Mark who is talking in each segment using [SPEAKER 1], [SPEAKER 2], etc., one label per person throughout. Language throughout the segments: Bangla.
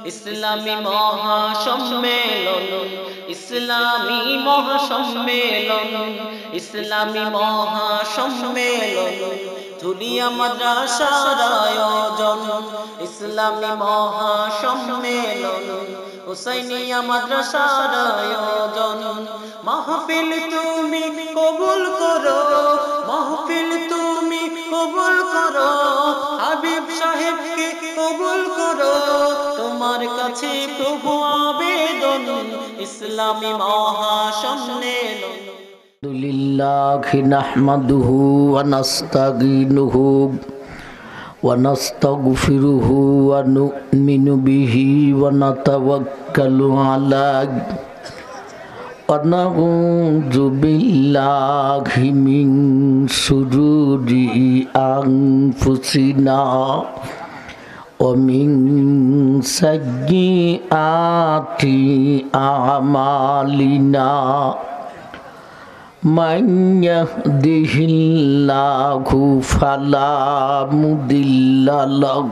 [SPEAKER 1] ইসলামী মহাসম্মেলন ইসলামী মহাসম্মেলন ইসলামী মহাসম্মেলন ধুলিয়া মাদ্রাসার আয়োজন ইসলামী মহাসম্মেলন হুসাইনিয়া মাদ্রাসার আয়োজন মাহফিল তুমি কবুল করো মাহফিল তুমি কবুল করো হাবিব সাহেবকে কবুল করো তোমার কাছে প্রভু আবেদন ইসলামী মহাসম্মেলন
[SPEAKER 2] লিল্লাহি নাহমাদুহু ওয়া নাস্তাগীনুহু ওয়া নাস্তাগফিরুহু ওয়া নু'মিনু বিহি ওয়া নাতাওয়াক্কালু আলাইহি ওয়া নাউযু বিল্লাহি মিন শুরুরি আনফুসিনা ওয়া মিন সাইয়্যিআতি আমালিনা من يهده الله فلا مضل له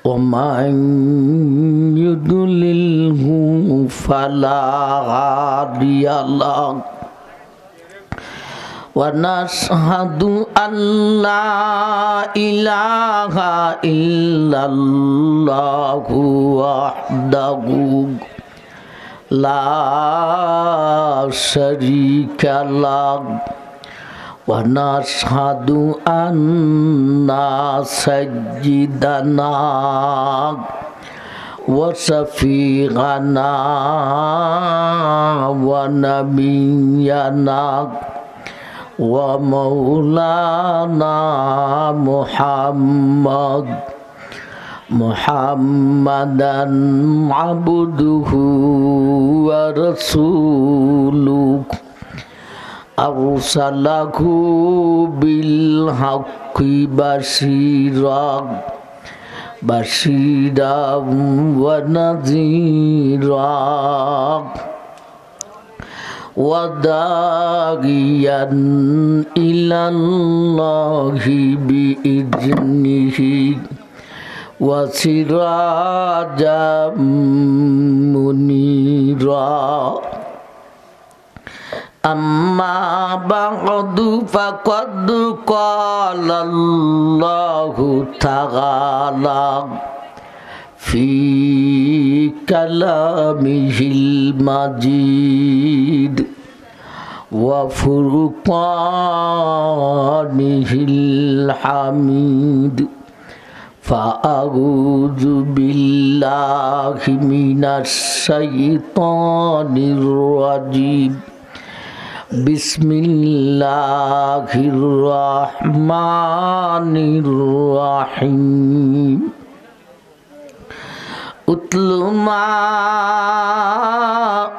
[SPEAKER 2] ومن يضلله فلا هادي له ونشهد أن لا إله إلا الله وحده لا شريك له ونشهد أن سيدنا وشفيعنا ونبينا ومولانا محمدا عبده ورسوله أرسله بالحق بشيرا ونذيرا وداعيا إلى الله بإذنه وسراجا منيرا أما بعد فقد قال الله تعالى في كلامه المجيد وفرقانه الحميد فأعوذ بالله من الشيطان الرجيم بسم الله الرحمن الرحيم أتل ما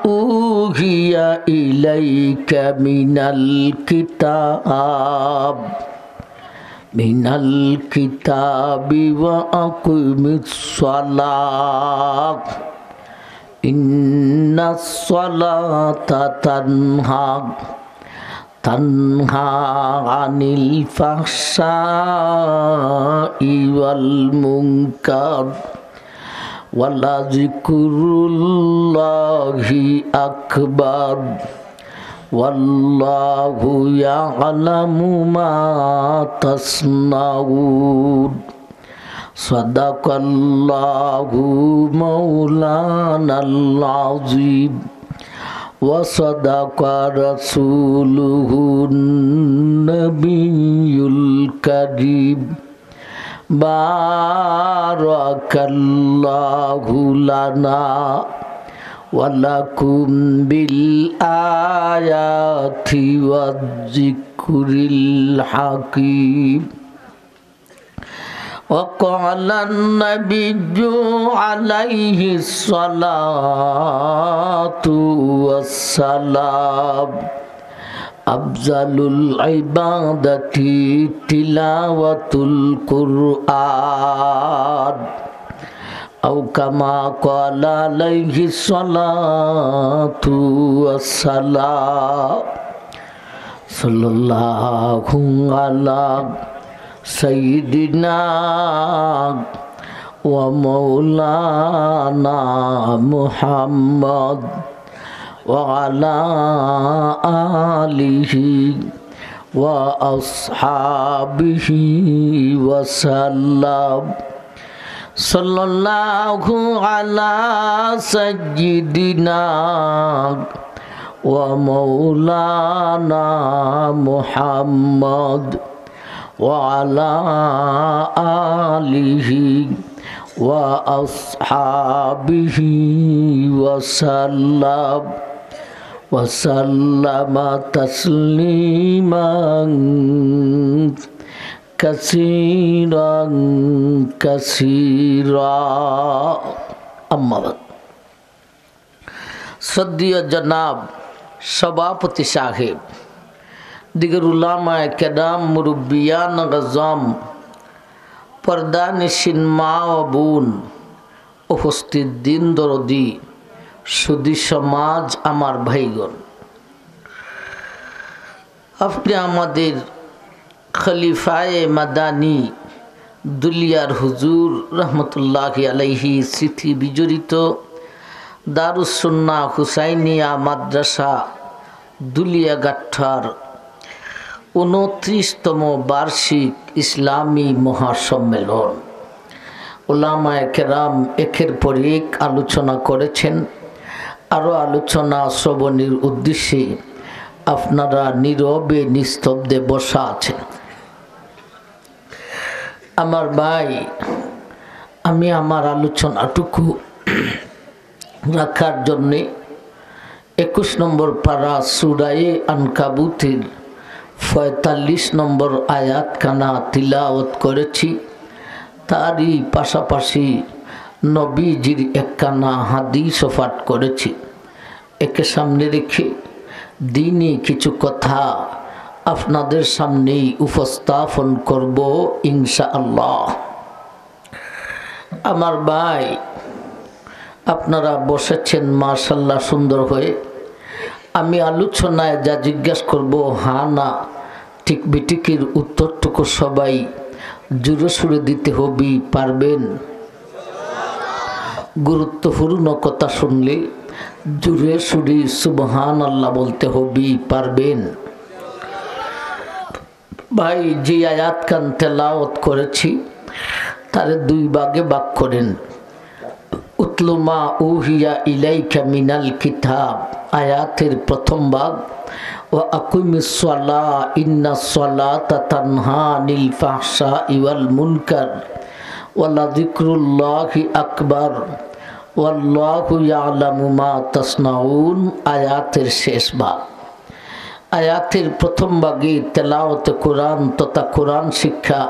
[SPEAKER 2] أوحي إليك من الكتاب وأقم الصلاة إن الصلاة تنهى عن الفحشاء والمنكر ولذكر الله أكبر والله يعلم ما تصنعون صدق الله مولانا العظيم وصدق رسوله النبي الكريم بارك الله لنا ولكم بالآيات والذكر الحكيم وقال النبي عليه الصلاة والسلام أفضل العبادة تلاوة القرآن أو كما قال عليه الصلاة والسلام صلى الله على سيدنا ومولانا محمد وعلى آله وأصحابه وسلم صلى الله على سيدنا ومولانا محمد وعلى آله وأصحابه وسلم وسلم تسليما كثيرا كثيرا أما بعد শ্রদ্ধেয় জনাব সভাপতি সাহেব, দিগর উলামায়ে কেরাম, মুরব্বিয়ান গজম, পর্দানিশিন মা ও বোন, উপস্থিত দিন দরদি সুধী সমাজ, আমার ভাইগণ, আপনি আমাদের খলিফায়ে মাদানী দুলিয়ার হুজুর রহমতুল্লাহি আলাইহি স্মৃতি বিজড়িত দারুস সুন্নাহ হুসাইনিয়া মাদ্রাসা দুলিয়াগাঠার 29তম বার্ষিক ইসলামী মহাসম্মেলন। উলামায়ে কেরাম একের পর এক আলোচনা করেছেন। আরও আলোচনা শ্রবণের উদ্দেশ্যে আপনারা নীরবে নিস্তব্ধে বসা আছেন। আমার ভাই, আমি আমার আলোচনাটুকু রাখার জন্যে 21 নম্বর পারা সূরায়ে আনকাবুতের 45 নম্বর আয়াত কানা তিলাওয়াত করেছি। তারই পাশাপাশি নবীজির একখানা হাদিস পাঠ করেছি। একে সামনে রেখে দিনই কিছু কথা আপনাদের সামনেই উপস্থাপন করব ইনশাআল্লাহ। আমার ভাই, আপনারা বসেছেন মাশাআল্লাহ সুন্দর হয়ে। আমি আলোচনায় যা জিজ্ঞাসা করব, হ্যাঁ না ঠিক বিটিকির উত্তরটুকু সবাই জোরে সুরে দিতে হবে, পারবেন? গুরুত্বপূর্ণ কথা শুনলে জোরে সুরে সুবহানাল্লাহ বলতে হবে, পারবেন? ভাই, যে আয়াত কান তেলাওয়াত করেছি তারে দুই ভাগে ভাগ করেন। উতলু মা উহিয়া ইলাইকা মিনাল কিতাব আয়াতের প্রথম ভাগ, ওয়া আকিমিস সালাহ ইন্নাস সালাতা তানহা আনিল ফাহশাই ওয়াল মুনকার ওয়া লাযিকরুল্লাহি আকবার ওয়াল্লাহু ইয়ালামু মা তাসনাউন আয়াতের শেষ ভাগ। আয়াতের প্রথম ভাগে তেলাওয়াতে কোরআন তথা কোরআন শিক্ষা,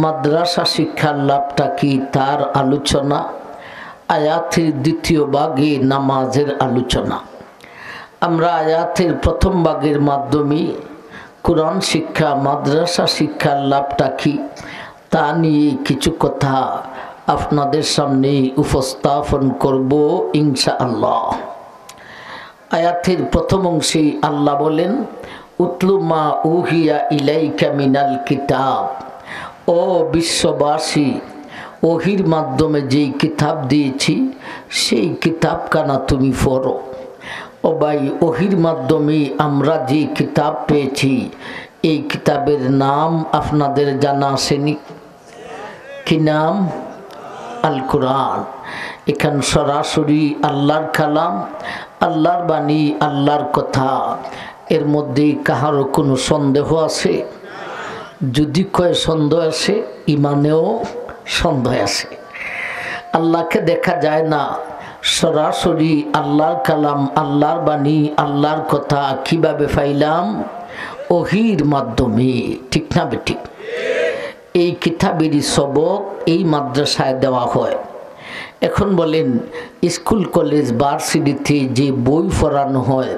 [SPEAKER 2] মাদ্রাসা শিক্ষার লাভটা কি তার আলোচনা। আয়াতের দ্বিতীয় ভাগে নামাজের আলোচনা। আমরা আয়াতের প্রথম ভাগের মাধ্যমে কোরআন শিক্ষা, মাদ্রাসা শিক্ষার লাভটা কি তা নিয়ে কিছু কথা আপনাদের সামনে উপস্থাপন করব ইনশাআল্লাহ। আয়াতের প্রথম অংশে আল্লাহ বলেন, উতলু মা উহিয়া ইলাইকা মিনাল কিতাব, ও বিশ্ববাসী, ওহির মাধ্যমে যেই কিতাব দিয়েছি সেই কিতাব কানা তুমি পড়ো। ও ভাই, ওহির মাধ্যমে আমরা যে কিতাব পেয়েছি এই কিতাবের নাম আপনাদের জানা আসেনি? কি নাম? আল কোরআন। এখানে সরাসরি আল্লাহর কালাম, আল্লাহর বাণী, আল্লাহর কথা। এর মধ্যে কাহারও কোনো সন্দেহ আছে? যদি কয় সন্দেহ আছে, ইমানেও সন্দেহ আছে। আল্লাহকে দেখা যায় না, সরাসরি আল্লাহর কালাম, আল্লাহর বাণী, আল্লাহর কথা কিভাবে পাইলাম? ওহির মাধ্যমে। ঠিক না বেঠিক? এই কিতাবেরই সবক এই মাদ্রাসায় দেওয়া হয়। এখন বলেন, স্কুল কলেজ ভার্সিটিতে যে বই পড়ানো হয়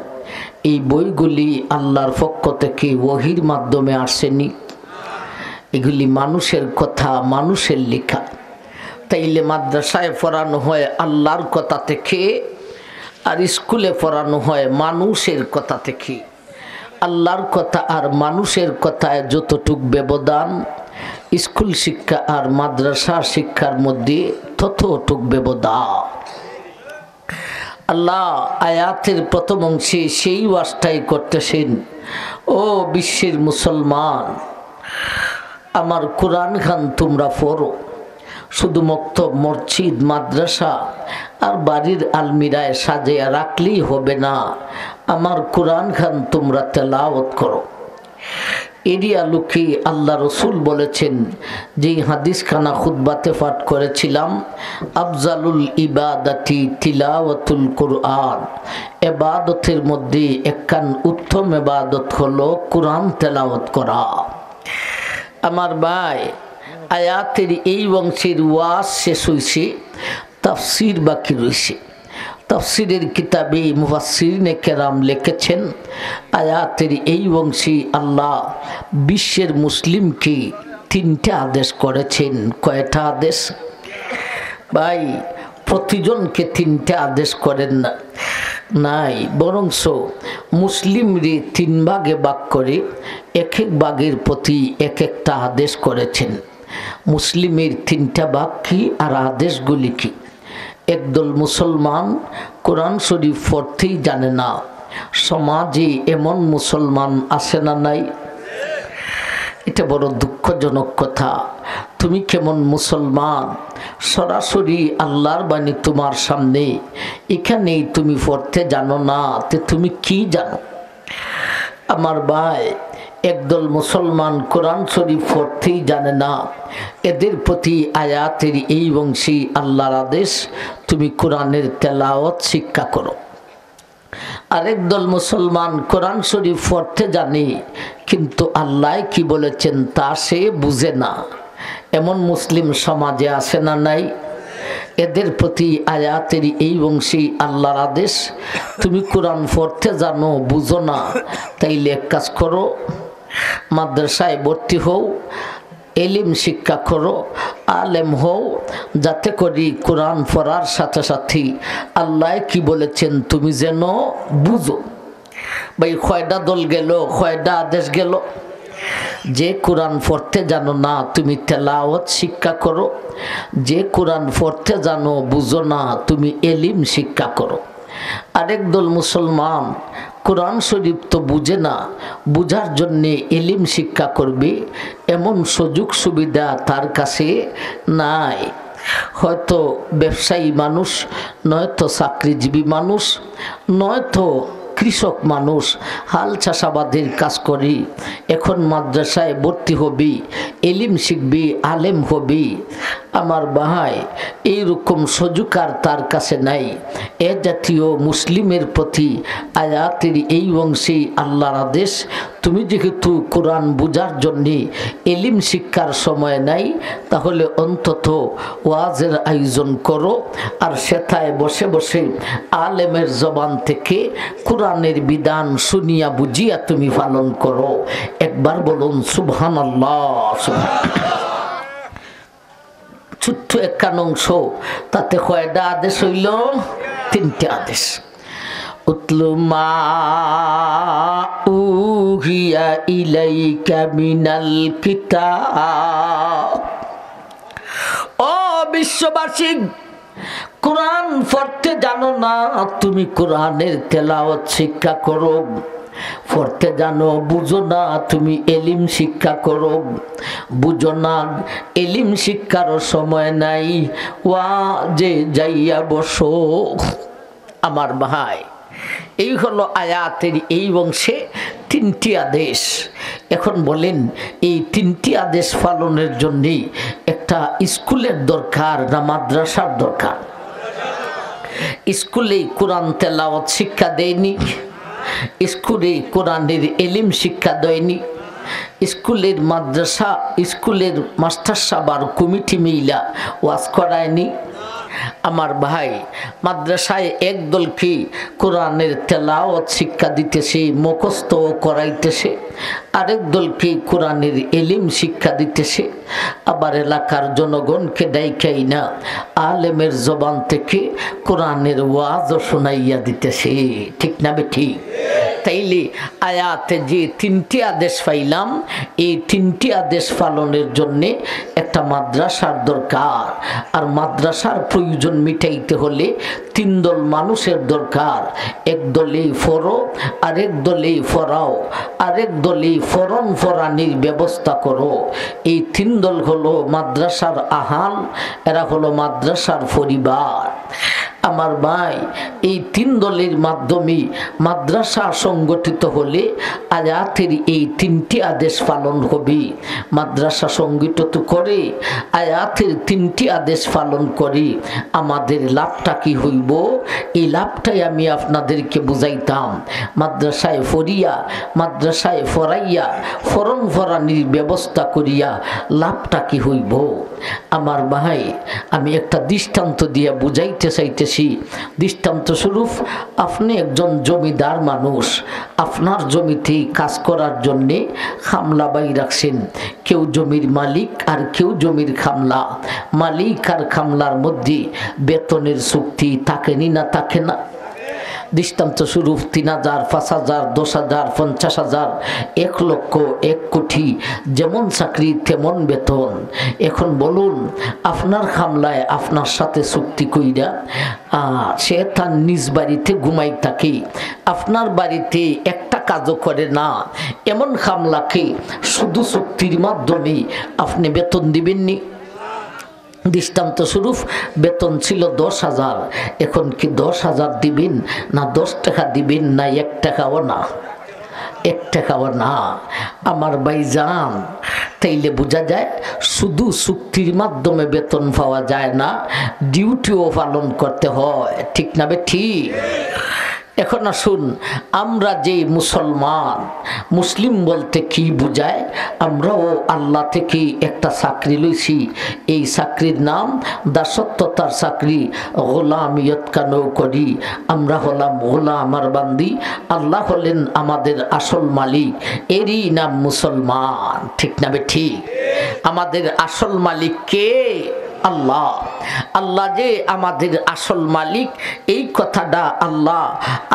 [SPEAKER 2] এই বইগুলি আল্লাহর পক্ষ থেকে ওহির মাধ্যমে আসেনি। এগুলি মানুষের কথা, মানুষের লেখা। তাইলে মাদ্রাসায় পড়ানো হয় আল্লাহর কথা থেকে, আর স্কুলে পড়ানো হয় মানুষের কথা থেকে। আল্লাহর কথা আর মানুষের কথায় যতটুক ব্যবধান, স্কুল শিক্ষা আর মাদ্রাসা শিক্ষার মধ্যে ততটুক ব্যবধান। আল্লাহ আয়াতের প্রথম অংশে সেই ওয়াজটাই করতেছেন, ও বিশ্বের মুসলমান, আমার কোরআন খান তোমরা পড়ো। শুধু মক্তব, মসজিদ, মাদ্রাসা আর বাড়ির আলমিরায় সাজিয়ে রাখলেই হবে না, আমার কোরআন খান তোমরা তেলাওয়াত করো। এরই আলোকে আল্লাহ রসুল বলেছেন, যেই হাদিস খানা খুতবাতে পাঠ করেছিলাম, আফজালুল ইবাদাতি তিলাওয়াতুল কুরআন, ইবাদতের মধ্যে একখান উত্তম ইবাদত হলো কোরআন তেলাওয়াত করা। আমার ভাই, আয়াতের এই অংশের ওয়াজ শেষ হয়েছে, তাফসির বাকি রয়েছে। তাফসিরের কিতাবে মুফাসসিরিনে কেরাম লিখেছেন, আয়াতের এই অংশে আল্লাহ বিশ্বের মুসলিমকে তিনটা আদেশ করেছেন। কয়টা আদেশ? ভাই, প্রতিজনকে তিনটা আদেশ করেন না নাই, বরংস মুসলিমরে তিন ভাগে ভাগ করে এক এক ভাগের প্রতি এক একটা আদেশ করেছেন। মুসলিমের তিনটা ভাগ কি আর আদেশগুলি কি? একদল মুসলমান কোরআন শরীফ পড়তেই জানে না। সমাজে এমন মুসলমান আছে না নাই? এটা বড় দুঃখজনক কথা। তুমি কেমন মুসলমান? সরাসরি আল্লাহর বাণী তোমার সামনে, এখানেই তুমি পড়তে জানো না, তে তুমি কি জানো? আমার ভাই, একদল মুসলমান কোরআন শরীফ পড়তেই জানে না, এদের প্রতি আয়াতের এই অংশে আল্লাহর আদেশ, তুমি কোরআনের তেলাওয়াত শিক্ষা করো। আরেক দল মুসলমান কোরআন শরীফ পড়তে জানে, কিন্তু আল্লাহ কি বলেছেন তা সে বুঝে না। এমন মুসলিম সমাজে আছে না নাই? এদের প্রতি আয়াতের এই অংশে আল্লাহর আদেশ, তুমি কোরআন পড়তে জানো, বুঝো না, তাইলে এক কাজ করো, মাদ্রাসায় ভর্তি হও, এলিম শিক্ষা করো, আলেম হও, যাতে করি কোরআন পড়ার সাথে সাথে আল্লাহ কি বলেছেন তুমি যেন বুঝো। ভাই, কয়টা দল গেল, কয়টা আদেশ গেল? যে কোরআন পড়তে জানো না, তুমি তেলাওয়াত শিক্ষা করো। যে কোরআন পড়তে জানো, বুঝো না, তুমি এলিম শিক্ষা করো। আরেক দল মুসলমান কোরআন শরীফ তো বুঝে না, বুঝার জন্যে এলিম শিক্ষা করবে, এমন সুযোগ সুবিধা তার কাছে নাই। হয়তো ব্যবসায়ী মানুষ, নয়তো চাকরিজীবী মানুষ, নয়তো কৃষক মানুষ, হাল চাষাবাদের কাজ করি, এখন মাদ্রাসায় ভর্তি হবি, এলিম শিখবি, আলেম হবি। আমার ভাই, এইরকম সুযোগ আর তার কাছে নাই। এ জাতীয় মুসলিমের প্রতি আয়াতের এই অংশে আল্লাহর আদেশ, তুমি যেহেতু কোরআন বুঝার জন্যে এলিম শিক্ষার সময় নাই, তাহলে অন্তত ওয়াজের আয়োজন করো, আর সেথায় বসে বসে আলেমের জবান থেকে কোরআনের বিধান শুনিয়া বুঝিয়া তুমি পালন করো। একবার বলুন সুবহানাল্লাহ। ছোট্ট একখান অংশ, তাতে কয়টা আদেশ হইল? তিনটে আদেশ। উতলু মা উহিয়া ইলাইকা মিনাল কিতাব। ও বিশ্ববাসী, কোরআন পড়তে জানো না, তুমি কোরআনের তেলাওয়াত শিক্ষা করো। পড়তে জানো, বুঝো না, তুমি এলিম শিক্ষা করো। বুঝো না, এলিম শিক্ষারও সময় নাই, ওয়াজে যাইয়া বসো। আমার ভাই, এই হলো আয়াতের এই অংশে তিনটি আদেশ। এখন বলেন, এই তিনটি আদেশ পালনের জন্য একটা স্কুলের দরকার না মাদ্রাসার দরকার? স্কুলে কোরআন তেলাওয়াত শিক্ষা দেয়নি, স্কুলে কোরআনের এলিম শিক্ষা দেয়নি, স্কুলের মাদ্রাসা, স্কুলের মাস্টার সাহেব কমিটি মিলা ওয়াজ করায়নি। আমার ভাই, মাদ্রাসায় একদলকে কোরআনের তেলাওয়াত শিক্ষা দিতেছে, মুখস্থ করাইতেছে, আরেক দলকে কোরআনের এলিম শিক্ষা দিতেছে, আবার এলাকার জনগণকে ডাইকাই না আলেমের জবান থেকে কোরআনের ওয়াজও শোনাইয়া দিতেছে। ঠিক না বে ঠিক? তাইলে আয়াতে যে তিনটি আদেশ পাইলাম, এই তিনটি আদেশ পালনের জন্যে একটা মাদ্রাসার দরকার। আর মাদ্রাসার প্রয়োজন মিটাইতে হলে তিন দল মানুষের দরকার। এক দলে ফরো, আরেক দলে ফরাও, আরেক দলে ফরন ফরানির ব্যবস্থা করো। এই তিন দল হলো মাদ্রাসার আহাল, এরা হলো মাদ্রাসার পরিবার। আমার ভাই, এই তিন দলের মাধ্যমে মাদ্রাসা সংগঠিত হলে আয়াতের এই তিনটি আদেশ পালন হবে। মাদ্রাসা সংগঠিত করে আয়াতের তিনটি আদেশ পালন করে আমাদের লাভটা কি হইব, এই লাভটাই আমি আপনাদেরকে বুঝাইতাম। মাদ্রাসায় ফরিয়া, মাদ্রাসায় ফরাইয়া, ফরন ফরানির ব্যবস্থা করিয়া লাভটা কি হইব। আমার ভাই, আমি একটা দৃষ্টান্ত দিয়ে বুঝাইতে চাইতেছি। দৃষ্টান্ত স্বরূপ, আপনি একজন জমিদার মানুষ, আপনার জমিতে কাজ করার জন্যে খামলা বাই রাখছেন। কেউ জমির মালিক আর কেউ জমির খামলা। মালিক আর খামলার মধ্যে বেতনের চুক্তি থাকেনি না থাকে না? দৃষ্টান্ত স্বরূপ ৩,০০০, ৫,০০০, ১০,০০০, ৫০,০০০, ১ লক্ষ, ১ কোটি, যেমন চাকরি তেমন বেতন। এখন বলুন, আপনার খামলায় আপনার সাথে চুক্তি কইরা সে তার নিজ বাড়িতে ঘুমাই থাকে, আপনার বাড়িতে একটা কাজও করে না, এমন খামলাকে শুধু চুক্তির মাধ্যমে আপনি বেতন দিবেননি? দৃষ্টান্ত স্বরূপ, বেতন ছিল ১০,০০০, এখন কি ১০,০০০ দিবেন না ১০ টাকা দিবেন না ১ টাকাও না? ১ টাকাও না। আমার ভাইজান, তাইলে বোঝা যায় শুধু চুক্তির মাধ্যমে বেতন পাওয়া যায় না, ডিউটিও পালন করতে হয়। ঠিক না বে ঠিক? এখন আসুন, আমরা যে মুসলমান, মুসলিম বলতে কি বুঝায়? আমরাও আল্লাহ থেকে একটা চাকরি লইছি। এই চাকরির নাম দাসত্বতার চাকরি, গোলামিয়ত কানও করি। আমরা হলাম গোলাম আর বান্দি, আল্লাহ হলেন আমাদের আসল মালিক, এরই নাম মুসলমান। ঠিক না বে ঠিক? আমাদের আসল মালিক কে? আল্লাহ। আল্লাহ যে আমাদের আসল মালিক, এই কথাটা আল্লাহ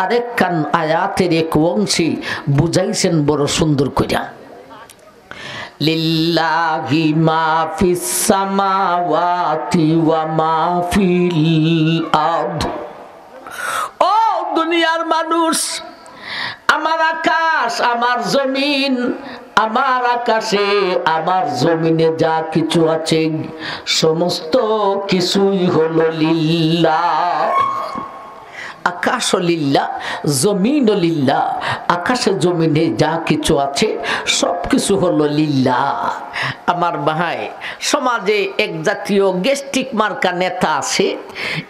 [SPEAKER 2] আরেক কান আয়াতের এক অংশে বুঝাইছেন বড় সুন্দর কইরা। লিল্লাহি মা ফিস সামাওয়াতি ওয়া মা ফিল আরদ। ও দুনিয়ার মানুষ, আমার আকাশ, আমার জমিন, আমার আকাশে, আমার জমিনে যা কিছু আছে সমস্ত কিছুই হলো লিল্লাহ। আকাশ লিল্লাহ, জমিন লিল্লাহ। আকাশে জমিনে যা কিছু আছে সব কিছু হলো লিল্লাহ। আমার ভাই, সমাজে এক জাতীয় গেস্টিক মার্কা নেতা আছে,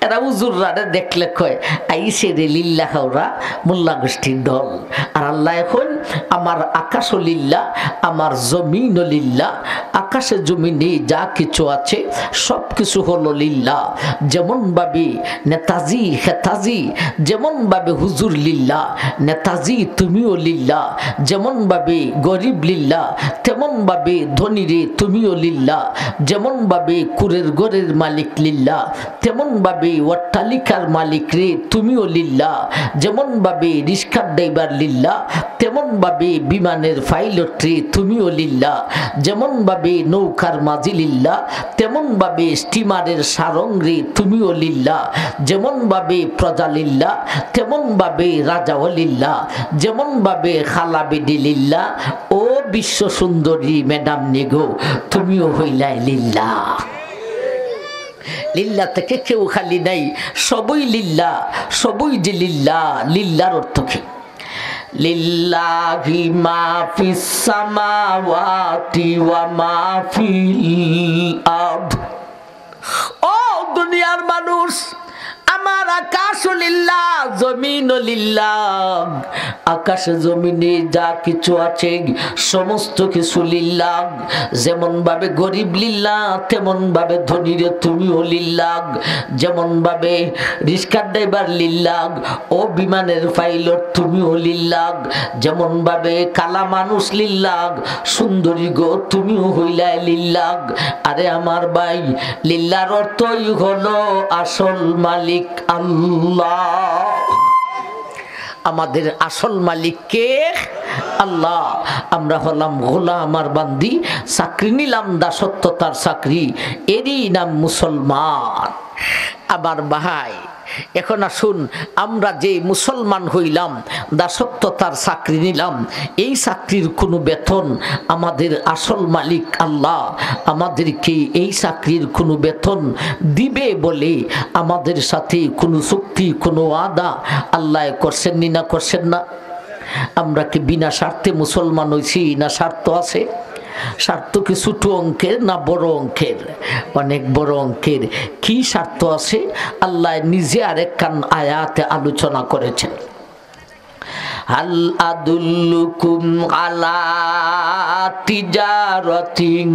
[SPEAKER 2] এরা হুজুররা দেখলে কয় আইসে রে লিল্লাহ ওরা মোল্লা গোষ্ঠীর দল। আর আল্লাহ এখন আমার আকাশ লিল্লাহ, আমার জমিন লিল্লাহ। আকাশে জমিনে যা কিছু আছে সব কিছু হলো লিল্লাহ। যেমন ভাবে নেতাজি হেতাজি, যেমন ভাবে হুজুর লিল্লাহ, নেতাজি তুমিও লিল্লাহ। যেমন ভাবে গরিব লিল্লাহ, তেমন ভাবে ধনী রে তুমিও লিল্লাহ। যেমন ভাবে কুরের ঘরের মালিক লিল্লাহ, তেমন ভাবে অট্টালিকার মালিক রে তুমিও লিল্লাহ। যেমন ভাবে রিস্কার ড্রাইভার লিল্লাহ, তেমন ভাবে বিমানের পাইলট রে তুমিও লিল্লাহ। যেমন ভাবে নৌকার মাঝি লিল্লাহ, তেমন ভাবে স্টিমারের সারং রে তুমিও লিল্লাহ। যেমন ভাবে প্রজা লিল্লাহ, তেমন ভাবে রাজাও লিল্লাহ। যেমন ভাবে খালা বেডি লিল্লাহ, ও বিশ্ব সুন্দরী ম্যাডাম নেগো তুমিও হইলাই লিল্লাহ। লিল্লাহ থেকে কেউ খালি নাই, সবই লিল্লাহ, সবই যে লিল্লাহ। লিল্লাহর অর্থ কি? লিল্লাহি মা ফিস সামাওয়াতি ওয়া মা ফিল আরদ। ও দুনিয়ার মানুষ, আমার আকাশ লিল্লাহ, জমিন লিল্লাহ। আকাশে জমিনে যা কিছু আছে সমস্ত কিছু লিল্লাহ। যেমন ভাবে গরিব লিল্লাহ, তেমন ভাবে ধনীরে তুমিও লিল্লাহ। যেমন ভাবে রিস্কার ড্রাইভার লিল্লাহ, ও বিমানের পাইলট তুমিও লিল্লাহ। যেমন ভাবে কালা মানুষ লিল্লাহ, সুন্দরী গো তুমিও হইলাই লিল্লাহ। আরে আমার ভাই, লিল্লাহর অর্থই হলো আসল মালিক আল্লাহ। আমাদের আসল মালিক কে? আল্লাহ। আমরা হলাম গোলাম আর বান্দি, চাকরি নিলাম দাসত্বতার চাকরি, এরই নাম মুসলমান। আবার ভাই এখন আসুন, আমরা যে মুসলমান হইলাম, দাসত্বতার চাকরি নিলাম, এই চাকরির কোনো বেতন আমাদের আসল মালিক আল্লাহ আমাদেরকে এই চাকরির কোনো বেতন দিবে বলে আমাদের সাথে কোনো চুক্তি, কোনো ওয়াদা আল্লাহ করছেন না করছেন না? আমরা কি বিনা স্বার্থে মুসলমান হইছি না স্বার্থ আছে? স্বার্থ কি ছোট অঙ্কের না বড় অঙ্কের? অনেক বড় অঙ্কের। কি স্বার্থ আছে আল্লাহ নিজে আরেক কান আয়াতে আলোচনা করেছেন। হাল আদুল্লুকুম আলা তিজারাতিন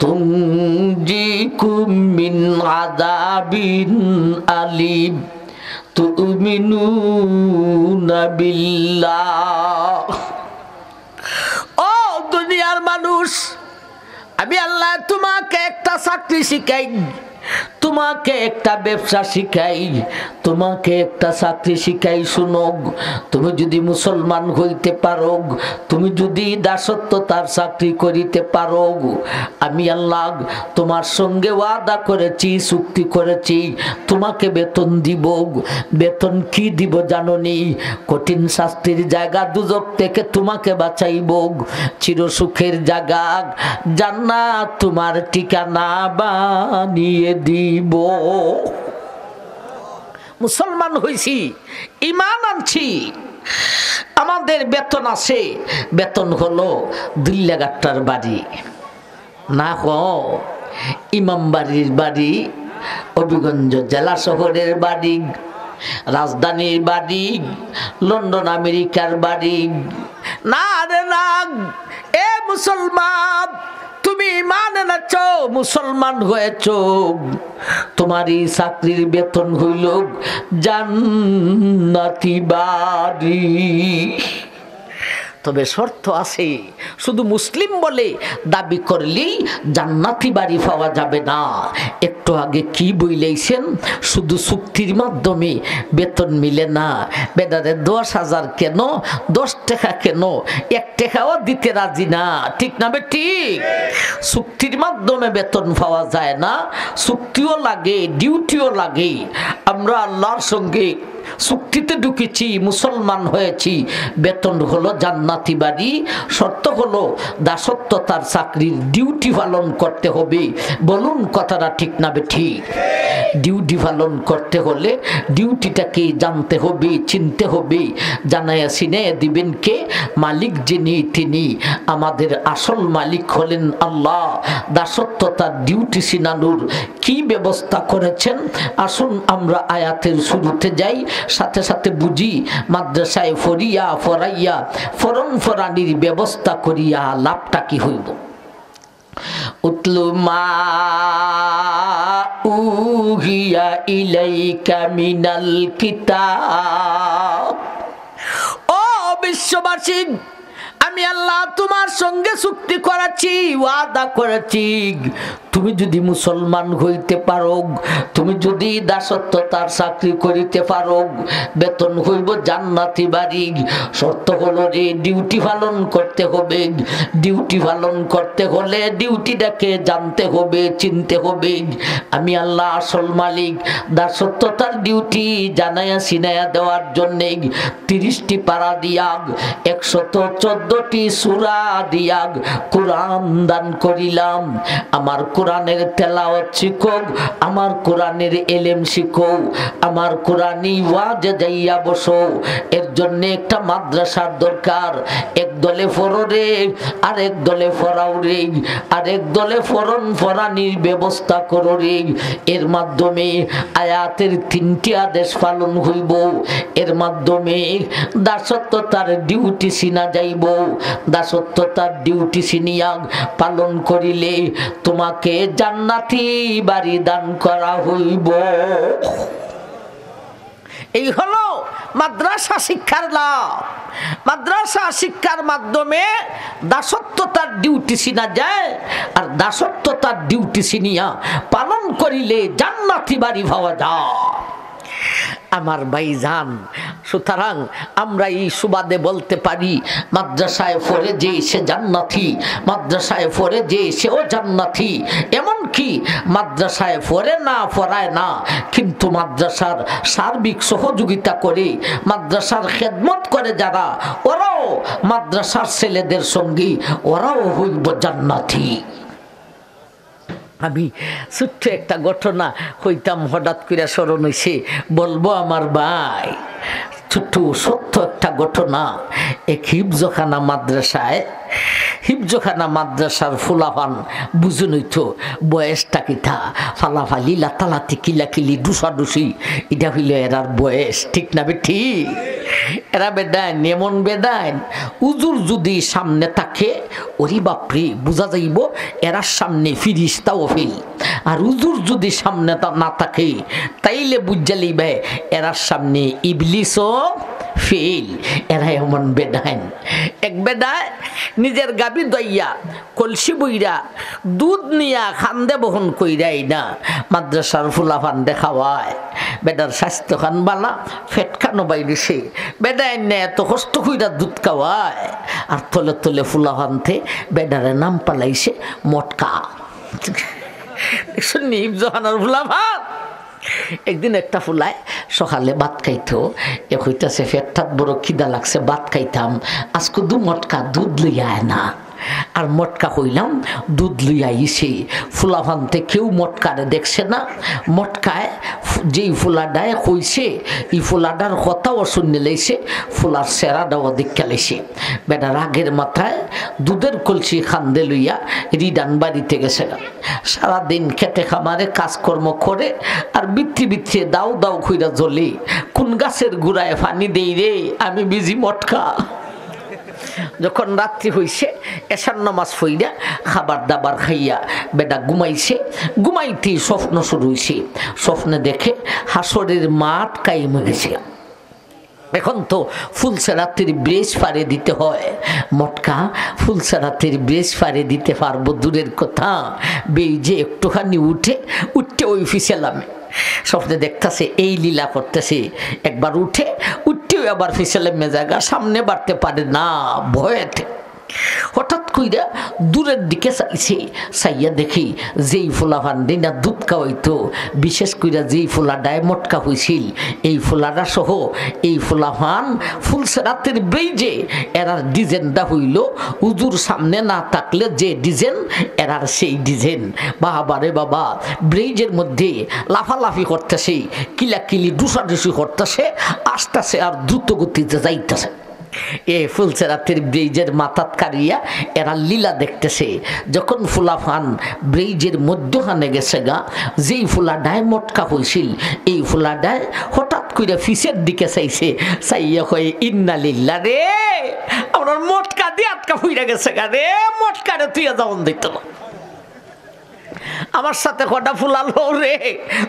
[SPEAKER 2] তুনজিকুম মিন আযাবিন আলিম তুমিনুনা বিল্লাহ। ও দুনিয়ার মানুষ, আমি আল্লাহ তোমাকে একটা চাকরি শিখাই, তোমাকে একটা ব্যবসা শিখাই, তোমাকে একটা চাকরি শিখাই। শুনো, তুমি যদি মুসলমান হইতে পারো, তুমি যদি দাসত্বতার চাকরি করিতে পারো, আমি আল্লাহ তোমার সঙ্গে ওয়াদা করেছি, চুক্তি করেছি, তোমাকে বেতন দিব। বেতন কি দিব জানো নি? কঠিন শাস্তির জায়গা দুজক থেকে তোমাকে বাঁচাইব, চিরসুখের জায়গা জান্নাত তোমার ঠিকানা বানিয়ে দিব। মুসলমান হইছি, ঈমান আনছি, আমাদের বেতন আছে। বেতন হলো দুল্লাগাট্টার বাড়ি না, ইমামবাড়ির বাড়ি, হবিগঞ্জ জেলা শহরের বাড়ি, রাজধানীর বাড়ি, লন্ডন আমেরিকার বাড়ি না রে না। এ মুসলমান, তুমি ঈমান এনেছ, মুসলমান হয়েছ, তোমার এই চাকরির বেতন হইল জান্নাতি বাড়ি। তবে শর্ত আছে, শুধু মুসলিম বলে দাবি করলেই জান্নাতি বাড়ি পাওয়া যাবে না। একটু আগে কি বইলেছেন, শুধু চুক্তির মাধ্যমে বেতন মিলে না। বেদারে 10,000 কেন, 10 টাকা কেন, 1 টাকাও দিতে রাজি না, ঠিক না? ঠিক। চুক্তির মাধ্যমে বেতন পাওয়া যায় না, চুক্তিও লাগে, ডিউটিও লাগে। আমরা আল্লাহর সঙ্গে চুক্তিতে ঢুকেছি, মুসলমান হয়েছি, বেতন হলো জান্নাতি বাড়ি। শর্ত হলো দাসত্বতার চাকরির ডিউটি পালন করতে হবে। বলুন কথাটা ঠিক না ঠিক? ডিউটি পালন করতে হলে ডিউটিটাকে জানতে হবে, চিনতে হবে। জানায়া চিনে দিবেন কে? মালিক যিনি, তিনি আমাদের আসল মালিক হলেন আল্লাহ। দাসত্বতার ডিউটি চিনানোর কি ব্যবস্থা করেছেন আসুন আমরা আয়াতের শুরুতে যাই, সাথে সাথে বুঝি। মাদ্রাসায় ফরিয়া ফরাইয়া ফরন ফরানির ব্যবস্থা করিয়া লাভটা কি হইব? উতলু মা উহিয়া ইলাইকা মিনাল কিতাব। ও বিশ্ববাসী, আমি আল্লাহ তোমার সঙ্গে চুক্তি করেছি, ওয়াদা করেছি, তুমি যদি মুসলমান হইতে পারো, তুমি যদি দাসত্বতার চাকরি করিতে পারো, বেতন হইব জান্নাতি বাড়ি। শর্ত হলো রে ডিউটি পালন করতে হবে। ডিউটি পালন করতে হলে ডিউটিটাকে জানতে হবে, চিনতে হবে। আমি আল্লাহ আসল মালিক। দাসত্বতার ডিউটি জানায়া চিনায়া দেওয়ার জন্যে 30টি পারা দিয়া 114টি সূরা দিয়া কোরআন দান করিলাম। আমার কোরআনের তেলাওয়াত শিখো, আমার কোরআনের এলেম শিখো, আমার কোরআনি ওয়াজে যাইয়া বসো। এর জন্য একটা মাদ্রাসার দরকার। এক দলে ফররে, আরেক দলে ফরাও রে, আরেক দলে ফরন ফরানির ব্যবস্থা করো রে। এর মাধ্যমে আয়াতের 3টি আদেশ পালন হইব। এর মাধ্যমে দাসত্বতার ডিউটি চিনা যাইব। দাসত্বতার ডিউটি চিনিয়া পালন করিলে তোমাকে জান্নাতি বাড়ি দান করা হইব। এই হলো মাদ্রাসা শিক্ষার লাভ। মাদ্রাসা শিক্ষার মাধ্যমে দাসত্বতার ডিউটি চিনা যায়, আর দাসত্বতার ডিউটি চিনিয়া পালন করিলে জান্নাতি বাড়ি পাওয়া যায়। আমার ভাইজান। সুতরাং আমরা এই সুবাদে বলতে পারি মাদ্রাসায় পড়ে যে সে জান্নাতি, মাদ্রাসায় পড়ে যে সেও জান্নাতি। এমনকি মাদ্রাসায় পড়ে না পড়ায় না, কিন্তু মাদ্রাসার সার্বিক সহযোগিতা করে, মাদ্রাসার খেদমত করে যারা, ওরাও মাদ্রাসার ছেলেদের সঙ্গী, ওরাও হইব জান্নাতি। আমি ছোট্ট একটা ঘটনা হইতাম, হঠাৎ করে স্মরণ হইছে, বলবো আমার ভাই। ছোট্ট সত্য একটা ঘটনা। এক হিফজখানা মাদ্রাসায়, হিফজখানা মাদ্রাসার ফুলাফান বুঝুন হইতো বয়সটা কিতা, ফালাফালি লাতালাতি কিলাকিলি ডুসাডুসি, এটা হইল এরার বয়স, ঠিক না বেঠি? এরা বেদায় এমন বেদায়, উজুর যদি সামনে থাকে ওরি বাপরে বুঝা যাইব এরার সামনে ফিরিস্তাও ফেল। আর উজুর যদি সামনে না থাকে তাইলে বুঝা লইবে এরার সামনে ইবলিসও ফেল। এরা এমন বেদায়। এক বেদায় নিজের গাবি দইয়া কলসি বইরা দুধ নিয়া খান্দে বহন কইরাই না মাদ্রাসার ফুলাফান দেখাওয়ায়। বেদার স্বাস্থ্য খান বালা, ফেট খানো বাইরেছে, বেদায় নে এত কষ্ট কইরা দুধ খাওয়ায়। আর তলে তলে ফুলাফানতে বেদারে নাম পালাইছে মটকা। শুনি জহানার ফুলাফান। একদিন একটা ফুলায় সকালে ভাত খাইতো, এ কইতাছে ফেটটাত বড় খিদা লাগছে, ভাত খাইতাম, আজকে দু মটকা দুধ লইয়া আয় না। আর মটকা কইলাম, দুধ লইয়া আইছে। ফুলাফানতে কেউ মটকারে দেখছে না। মটকায় যেই ফুলাডায় কইছে এই ফুলাডার কথাও শুনে লাইছে, ফুলার সেরাটাও দেখা লাইছে। বেটা রাগের মাথায় দুধের কলসি খান্দে লইয়া রিডান বাড়িতে গেছে। সারাদিন খেতে খামারে কাজকর্ম করে আর বিত্তি বিত্তি দাও দাও কইরা জ্বলে, কোন গাছের গুড়ায় পানি দেই রে আমি বিজি মটকা। যখন রাত্রি হইছে এশার নামাজ পইরা খাবার দাবার খাইয়া বেটা ঘুমাইছে। ঘুমাইতেই স্বপ্ন শুরু হইছে। স্বপ্নে দেখে হাসরের মাঠ কায়েম গেছে। এখন তো ফুলসেরাতির ব্রেস পারে দিতে হয়। মটকা ফুলসেরাতির ব্রেস পারে দিতে পারবো দূরের কথা, বেজে একটুখানি উঠে ওই ফিসেলামে স্বপ্নে দেখতেছে এই লীলা করতেছে। একবার উঠে আবার ফিসেলামে জায়গা সামনে বাড়তে পারে না ভয়েতে। হঠাৎ কইরা দূরের দিকে চাইছে, চাইয়া দেখি যেই ফুলাফান দিনা দুধ খাওয়াইতো, বিশেষ কইরা যেই ফুলা ডায় মটকা হইছিল, এই ফুলাটা সহ এই ফুলাফান ফুলসেরাতের ব্রেজে এরার ডিজাইনটা হইল উজুর সামনে না থাকলে যে ডিজাইন এরার সেই ডিজাইন। বাবারে বাবা, ব্রেজের মধ্যে লাফালাফি করতেছে, কিলাকিলি ডুসাডুসি করতেছে, আসতেছে আর দ্রুত গতিতে যাইতেছে। এ ফুলসেরাতের ব্রেজের মাথাত কারিয়া এরা লীলা দেখতেছে। যখন ফুলাফান ব্রেজের মধ্যখানে গেছে গা, যেই ফুলাডায় মটকা হইছিল এই ফুলাডায় হঠাৎ করে ফিসের দিকে চাইছে, চাইয়া কয়ে ইন্না লিল্লাহ রে, আমার মটকা দিয়ে আটকা ফুইরা গেছে গা রে, মটকারে তুই যেমন দিত না। আমার সাথে কটা ফুলা লো রে,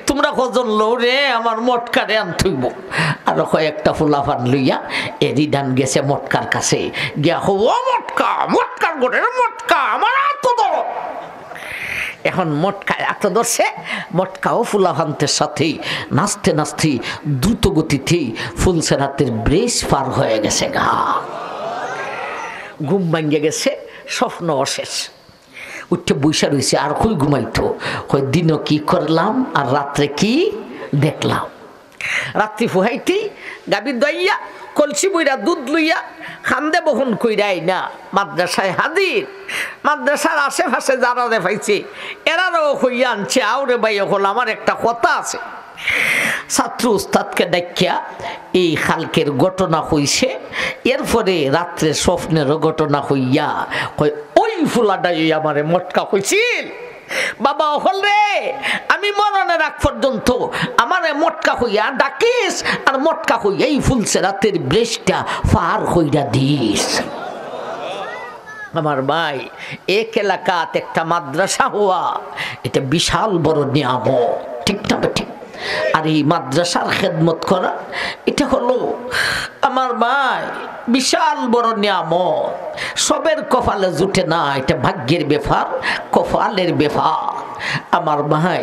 [SPEAKER 2] তোমরা কজন লো রে, আমার মটকারে আন থইব। আর কয়েকটা ফুলাফান লইয়া এরি ডান গেছে মটকার কাছে গিয়া, ও মটকা, মটকার গোটের মটকা আমার আত্ম ধর। এখন মটকায় আত্ম ধরছে, মটকাও ফুলাফান্তের সাথে নাচতে নাচতে দ্রুত গতিতে ফুলসেরাতের ব্রেস পার হয়ে গেছে গা। ঘুম ভাঙ্গে গেছে, স্বপ্ন অশেষ। উঠে বৈশা রয়েছে আর কই ঘুমাইতো, কই দিনও কি করলাম আর রাত্রে কি দেখলাম। রাত্রি ফুহাইতেই গাবি দইয়া কলসি বইরা দুধ লইয়া খান্দে বহন কইরাই না মাদ্রাসায় হাজির। মাদ্রাসার আশেপাশে যারা দেখাইছে এরারও কইয়া আনছে, আউরে ভাই হল আমার একটা কথা আছে। ছাত্র উস্তাদকে দেখিয়া এই খালকের ঘটনা হইছে। এরপরে রাত্রে স্বপ্নেরও ঘটনা হইয়া কই ওই ফুলাটাই আমারে মটকা হইছিল। বাবা হল রে, আমি মরণের আগ পর্যন্ত আমারে মটকা হইয়া ডাকিস আর মটকা হইয়া এই ফুলসেরাতের ব্রেসটা পার হইয়া দিস। আমার ভাই, এক এলাকাত একটা মাদ্রাসা হওয়া এটা বিশাল বড় নিয়ামত, ঠিক না ঠিক? আর এই মাদ্রাসার খেদমত করা এটা হলো আমার ভাই বিশাল বড় নিয়ামত। সবের কপালে জুটে না, এটা ভাগ্যের ব্যাপার, কপালের ব্যাপার। আমার ভাই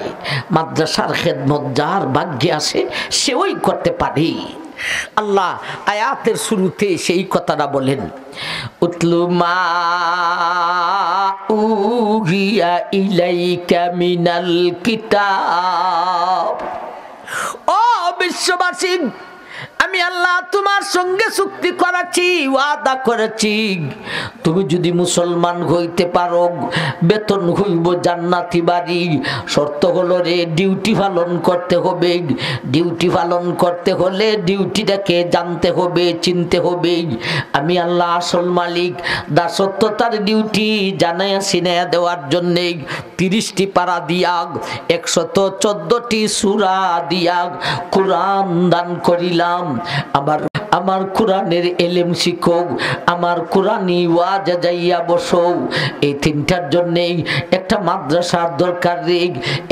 [SPEAKER 2] মাদ্রাসার খেদমত যার ভাগ্যে আসে সেওই করতে পারে। আল্লাহ আয়াতের শুরুতে সেই কথাটা বলেন, উতলু মা উহিয়া ইলাইকা মিনাল কিতাব। ও বিশ্ববাসী, আমি আল্লাহ তোমার সঙ্গে চুক্তি করেছি, ওয়াদা করেছি, তুমি যদি মুসলমান হইতে পারো বেতন হইব জান্নাতি বাড়ি। শর্ত হলো রে ডিউটি পালন করতে হবে। ডিউটি পালন করতে হলে ডিউটিটাকে জানতে হবে, চিনতে হবে। আমি আল্লাহ আসল মালিক। দাসত্বতার ডিউটি জানাইয়া চিনাইয়া দেওয়ার জন্যে 30টি পারা দিয়াগ 114টি সূরা দিয়াগ কোরআন দান করিলাম। আমার কোরআনের এলেম শিখো, আমার কোরআনি ওয়াজ যাইয়া বসো। এই তিনটার জন্যেই একটা মাদ্রাসার দরকার রে।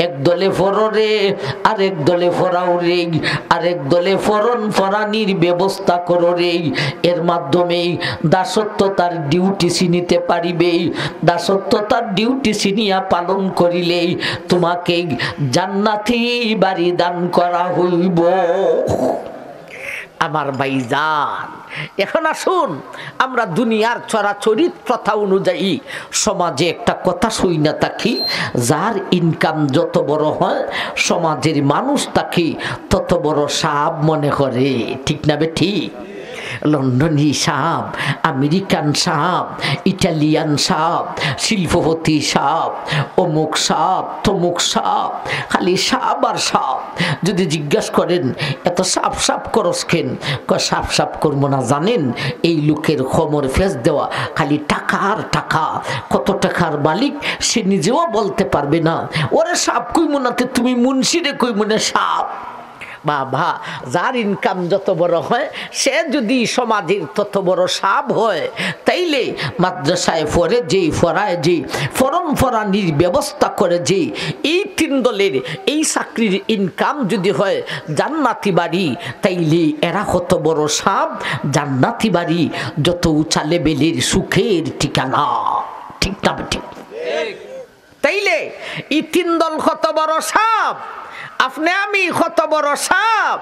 [SPEAKER 2] এক দলে ফরো রে, আরেক দলে ফরাও রে, আরেক দলে ফরন ফরানির ব্যবস্থা করো রে। এর মাধ্যমে দাসত্বতার ডিউটি চিনিতে পারিবে। দাসত্বতার ডিউটি চিনিয়া পালন করিলে তোমাকে জান্নাতি বাড়ি দান করা হইব। আমার ভাইজান, এখন আসুন আমরা দুনিয়ার চরাচরিত প্রথা অনুযায়ী সমাজে একটা কথা শুই না থাকি, যার ইনকাম যত বড় হয় সমাজের মানুষ তাকে তত বড় সাপ মনে করে। ঠিক না বে ঠিক? লন্ডনী সাপ, আমেরিকান সাপ, ইটালিয়ান সাপ, শিল্পপতি সাপ, অমুক সাপ, তমুক সাপ, খালি সাপ আর সাপ। যদি জিজ্ঞাসা করেন এত সাপ সাপ করস কেন, সাপ সাপ করবো না জানেন, এই লোকের খমর ফেস দেওয়া খালি টাকা আর টাকা। কত টাকার মালিক সে নিজেও বলতে পারবে না। ওরে সাপ কই মনাতে তুমি মুন্সিরে কই মনে সাপ। বাবা, যার ইনকাম যত বড় হয় সে যদি সমাজের তত বড় সাপ হয়, তাইলে মাদ্রাসায় পড়ে যেই ফরায় যে ফরম ফরানির ব্যবস্থা করে যে এই 3 দলের এই চাকরির ইনকাম যদি হয় জান্নাতি বাড়ি, তাইলে এরা কত বড় সাপ, জান্নাতি বাড়ি যত উঁচা লেভেলের সুখের ঠিকানা। ঠিক না ঠিক? তাইলে এই 3 দল কত বড় সাপ, আপনি আমি কত বড় সাপ,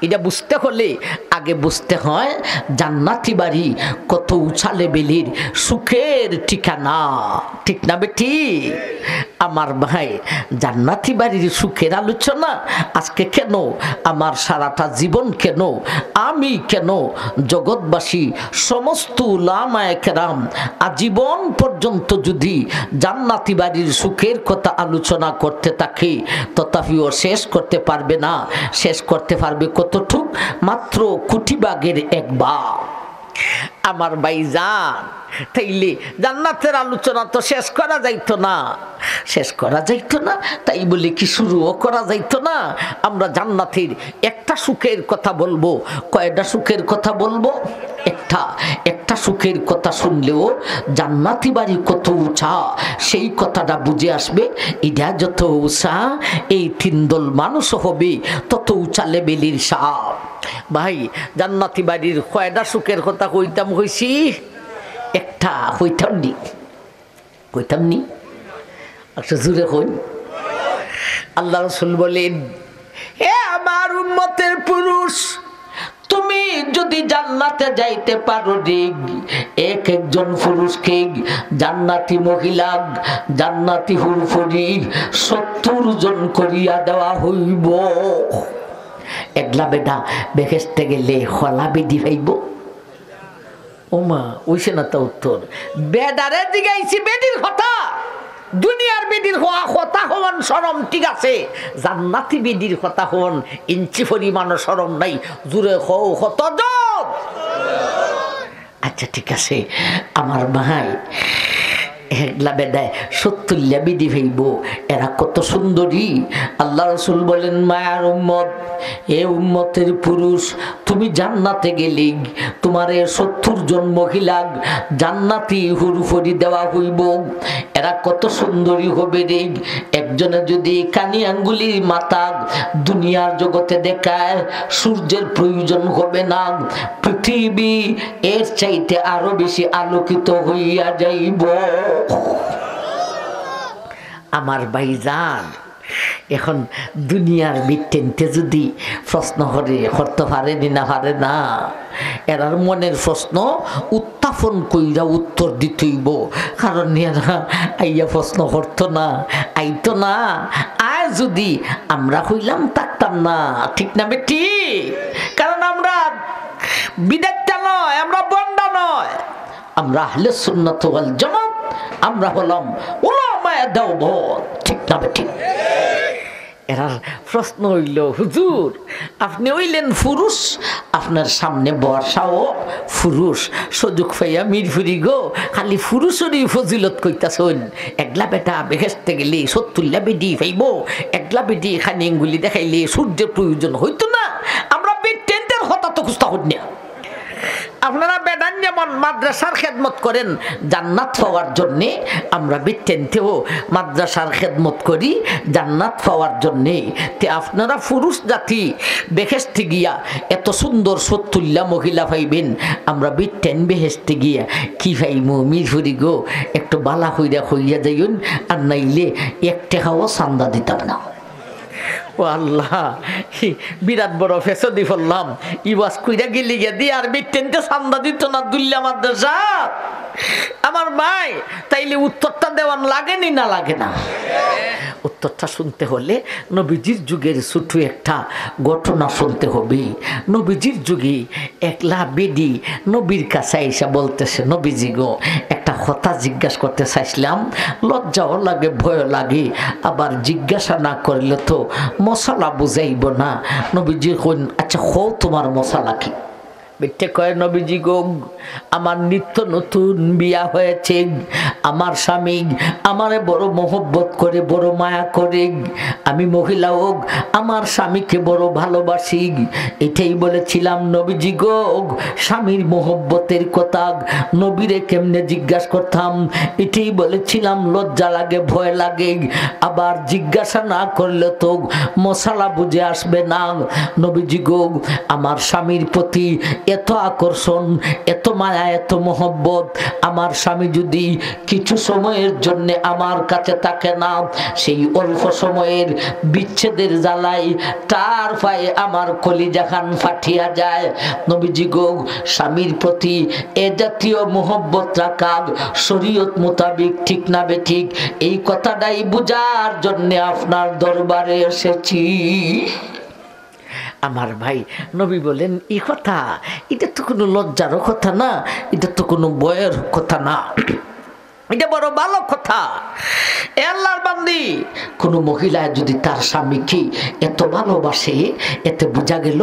[SPEAKER 2] এটা বুঝতে হলে আগে বুঝতে হয় জান্নাতি বাড়ি কত উঁচা লেভেলের সুখের ঠিকানা। ঠিক না বেটি? আমার ভাই, জান্নাতি বাড়ির সুখের আলোচনা আজকে কেন, আমার সারাটা জীবন কেন, আমি কেন, জগৎবাসী সমস্ত উলামায়ে কেরাম আজীবন পর্যন্ত যদি জান্নাতি বাড়ির সুখের কথা আলোচনা করতে থাকে, তথাপিও শেষ করতে পারবে না। শেষ করতে পারবে কতটুক? মাত্র কোটি ভাগের 1 ভাগ। আমার ভাইজান, তাইলে জান্নাতের আলোচনা তো শেষ করা যাইতো না, শেষ করা যাইতো না, তাই বলে কি শুরুও করা যাইতো না? আমরা জান্নাতের একটা সুখের কথা বলবো। কয়টা সুখের কথা বলবো? একটা সুখের কথা শুনলেও জান্নাতি বাড়ি কত উঁচা সেই কথাটা বুঝে আসবে। এটা যত উঁচা, এই 3 দল মানুষ হবে তত উঁচা লেভেলের সাপ। ভাই, জান্নাতি বাড়ির কয়টা সুখের কথা কইতাম হইছি? একটা হইতাম নি একটা জুড়ে হইন। আল্লাহ রাসূল বলেন, হে আমার উম্মতের পুরুষ, তুমি যদি জান্নাতে যাইতে পারো রে, একজন পুরুষকে জান্নাতি মহিলা, জান্নাতি হুরফুরি 70 জন করিয়া দেওয়া হইব। একলা বেটা বেহেশতে গেলে হলা বেদি হইব। ওমা, ওইসে না তা উত্তর। বেদারে জিগাইছি বেদির কথা, দুনিয়ার বেদির হওয়া কথা হন শরম, ঠিক আছে, জান্নাতি বেদির কথা হন ইঞ্চি পরিমাণ শরম নাই। জুড়ে হও কতজন? আচ্ছা ঠিক আছে আমার ভাই, একলা বেদায় 70 বিধি হইব, এরা কত সুন্দরী। আল্লাহ রাসূল বলেন, মায়ার উম্মত, এ উম্মতের পুরুষ, তুমি জান্নাতে গেলে তোমারে 70 জন মহিলা জান্নাতি হুরফরি দেওয়া হইব। এরা কত সুন্দরী হবে রে। একজনে যদি কানি আঙ্গুলির মাথা দুনিয়ার জগতে দেখায়, সূর্যের প্রয়োজন হবে না, পৃথিবী এর চাইতে আরো বেশি আলোকিত হইয়া যাইব। আমার ভাইজান, এখন দুনিয়ার বিটেনতে যদি প্রশ্ন করতে পারেনি না পারে না, এরার মনের প্রশ্ন উত্থাপন কইরা উত্তর দিতেইব। কারণ এরা আইয়া প্রশ্ন করতো না, আইতো না। আর যদি আমরা হইলাম থাকতাম না, ঠিক না বেটি? কারণ আমরা বিদাতটা নয়, আমরা বন্ডা নয়, আমরা আহলে সুন্নাত ওয়াল জামাত, আমরা হলাম উলামায়ে দেওবন্দ, ঠিক না বেটি? এরার প্রশ্ন হইল, হুজুর আপনি হইলেন পুরুষ, আপনার সামনে বর্ষাও পুরুষ, সুযোগ পাইয়া মিরফুরি গো খালি পুরুষেরই ফজিলত কইতাছেন। একলা বেটা বেহেশতে গেলে 70 বেডি পাইব, একলা বেডি খানি এঙ্গুলি দেখাইলে সূর্যের প্রয়োজন হইতো না। আমরা বেটেন্টের হতা তো খুঁজতে হন না। আপনারা বেদান যেমন মাদ্রাসার খেদমত করেন জান্নাত পাওয়ার জন্যে, আমরা বিটেনতেও মাদ্রাসার খেদমত করি জান্নাত পাওয়ার জন্যে। তে আপনারা পুরুষ জাতি বেহেশতে গিয়া এত সুন্দর 70 মহিলা পাইবেন, আমরা বিটেন বেহেশতে গিয়া কি পাইমু? মিরফুরি গো একটু বালা হইয়া যাইন, আর নাইলে 1 টাকাও চান্দা দিতাম না। ও আল্লাহ, বিরাট বড় ফেসো দি ফেললাম। ইবাস কইরা গেলি গিয়া দিয়ে আর বিটেনতে চান্দা দিত না দুল্লা মাদ্রাসা। আমার ভাই, তাইলে উত্তরটা দেওয়ান লাগেনি না লাগে না? উত্তরটা শুনতে হলে নবীজির যুগের ছোট একটা ঘটনা শুনতে হবে। নবীজির যুগে একলা বেডি নবীর কাছে এসে বলতেছে, নবীজি গো একটা কথা জিজ্ঞাসা করতে চাইছিলাম, লজ্জাও লাগে ভয় লাগে, আবার জিজ্ঞাসা না করলে তো মশলা বুঝাইব না। নবীজি কইন, আচ্ছা হও তোমার মশলা কি? বেটে কয়, নবীজি গো আমার নিত্য নতুন বিয়া হয়েছে, আমার স্বামী আমারে বড় মহব্বত করে, বড় মায়া করে, আমি মহিলা হোক আমার স্বামীকে বড় ভালোবাসি। এটাই বলেছিলাম নবীজি গো, স্বামীর মহব্বতের কথা নবীরে কেমনে জিজ্ঞাসা করতাম, এটাই বলেছিলাম লজ্জা লাগে ভয় লাগে, আবার জিজ্ঞাসা না করলে তো মশলা বুঝে আসবে না। নবীজি গো আমার স্বামীর প্রতি এত আকর্ষণ, এত মায়া, এত মহব্বত, আমার স্বামী যদি কিছু সময়ের জন্য আমার কাছে থাকে না, সেই অল্প সময়ের বিচ্ছেদের জ্বালাই তার পায়ে আমার কলিজা খান ফাটিয়া যায়। নবীজি গো স্বামীর প্রতি এ জাতীয় মহব্বত রাখা শরীয়ত মোতাবিক ঠিক না বেঠিক, এই কথাটাই বুঝার জন্য আপনার দরবারে এসেছি। আমার ভাই, নবী বলেন, এই কথা এটা তো কোনো লজ্জারও কথা না, এটা তো কোনো বয়ের কথা না, এটা বড় ভালো কথা। আল্লাহর বান্দি, কোনো মহিলা যদি তার স্বামীকে এত ভালোবাসে, এতে বোঝা গেল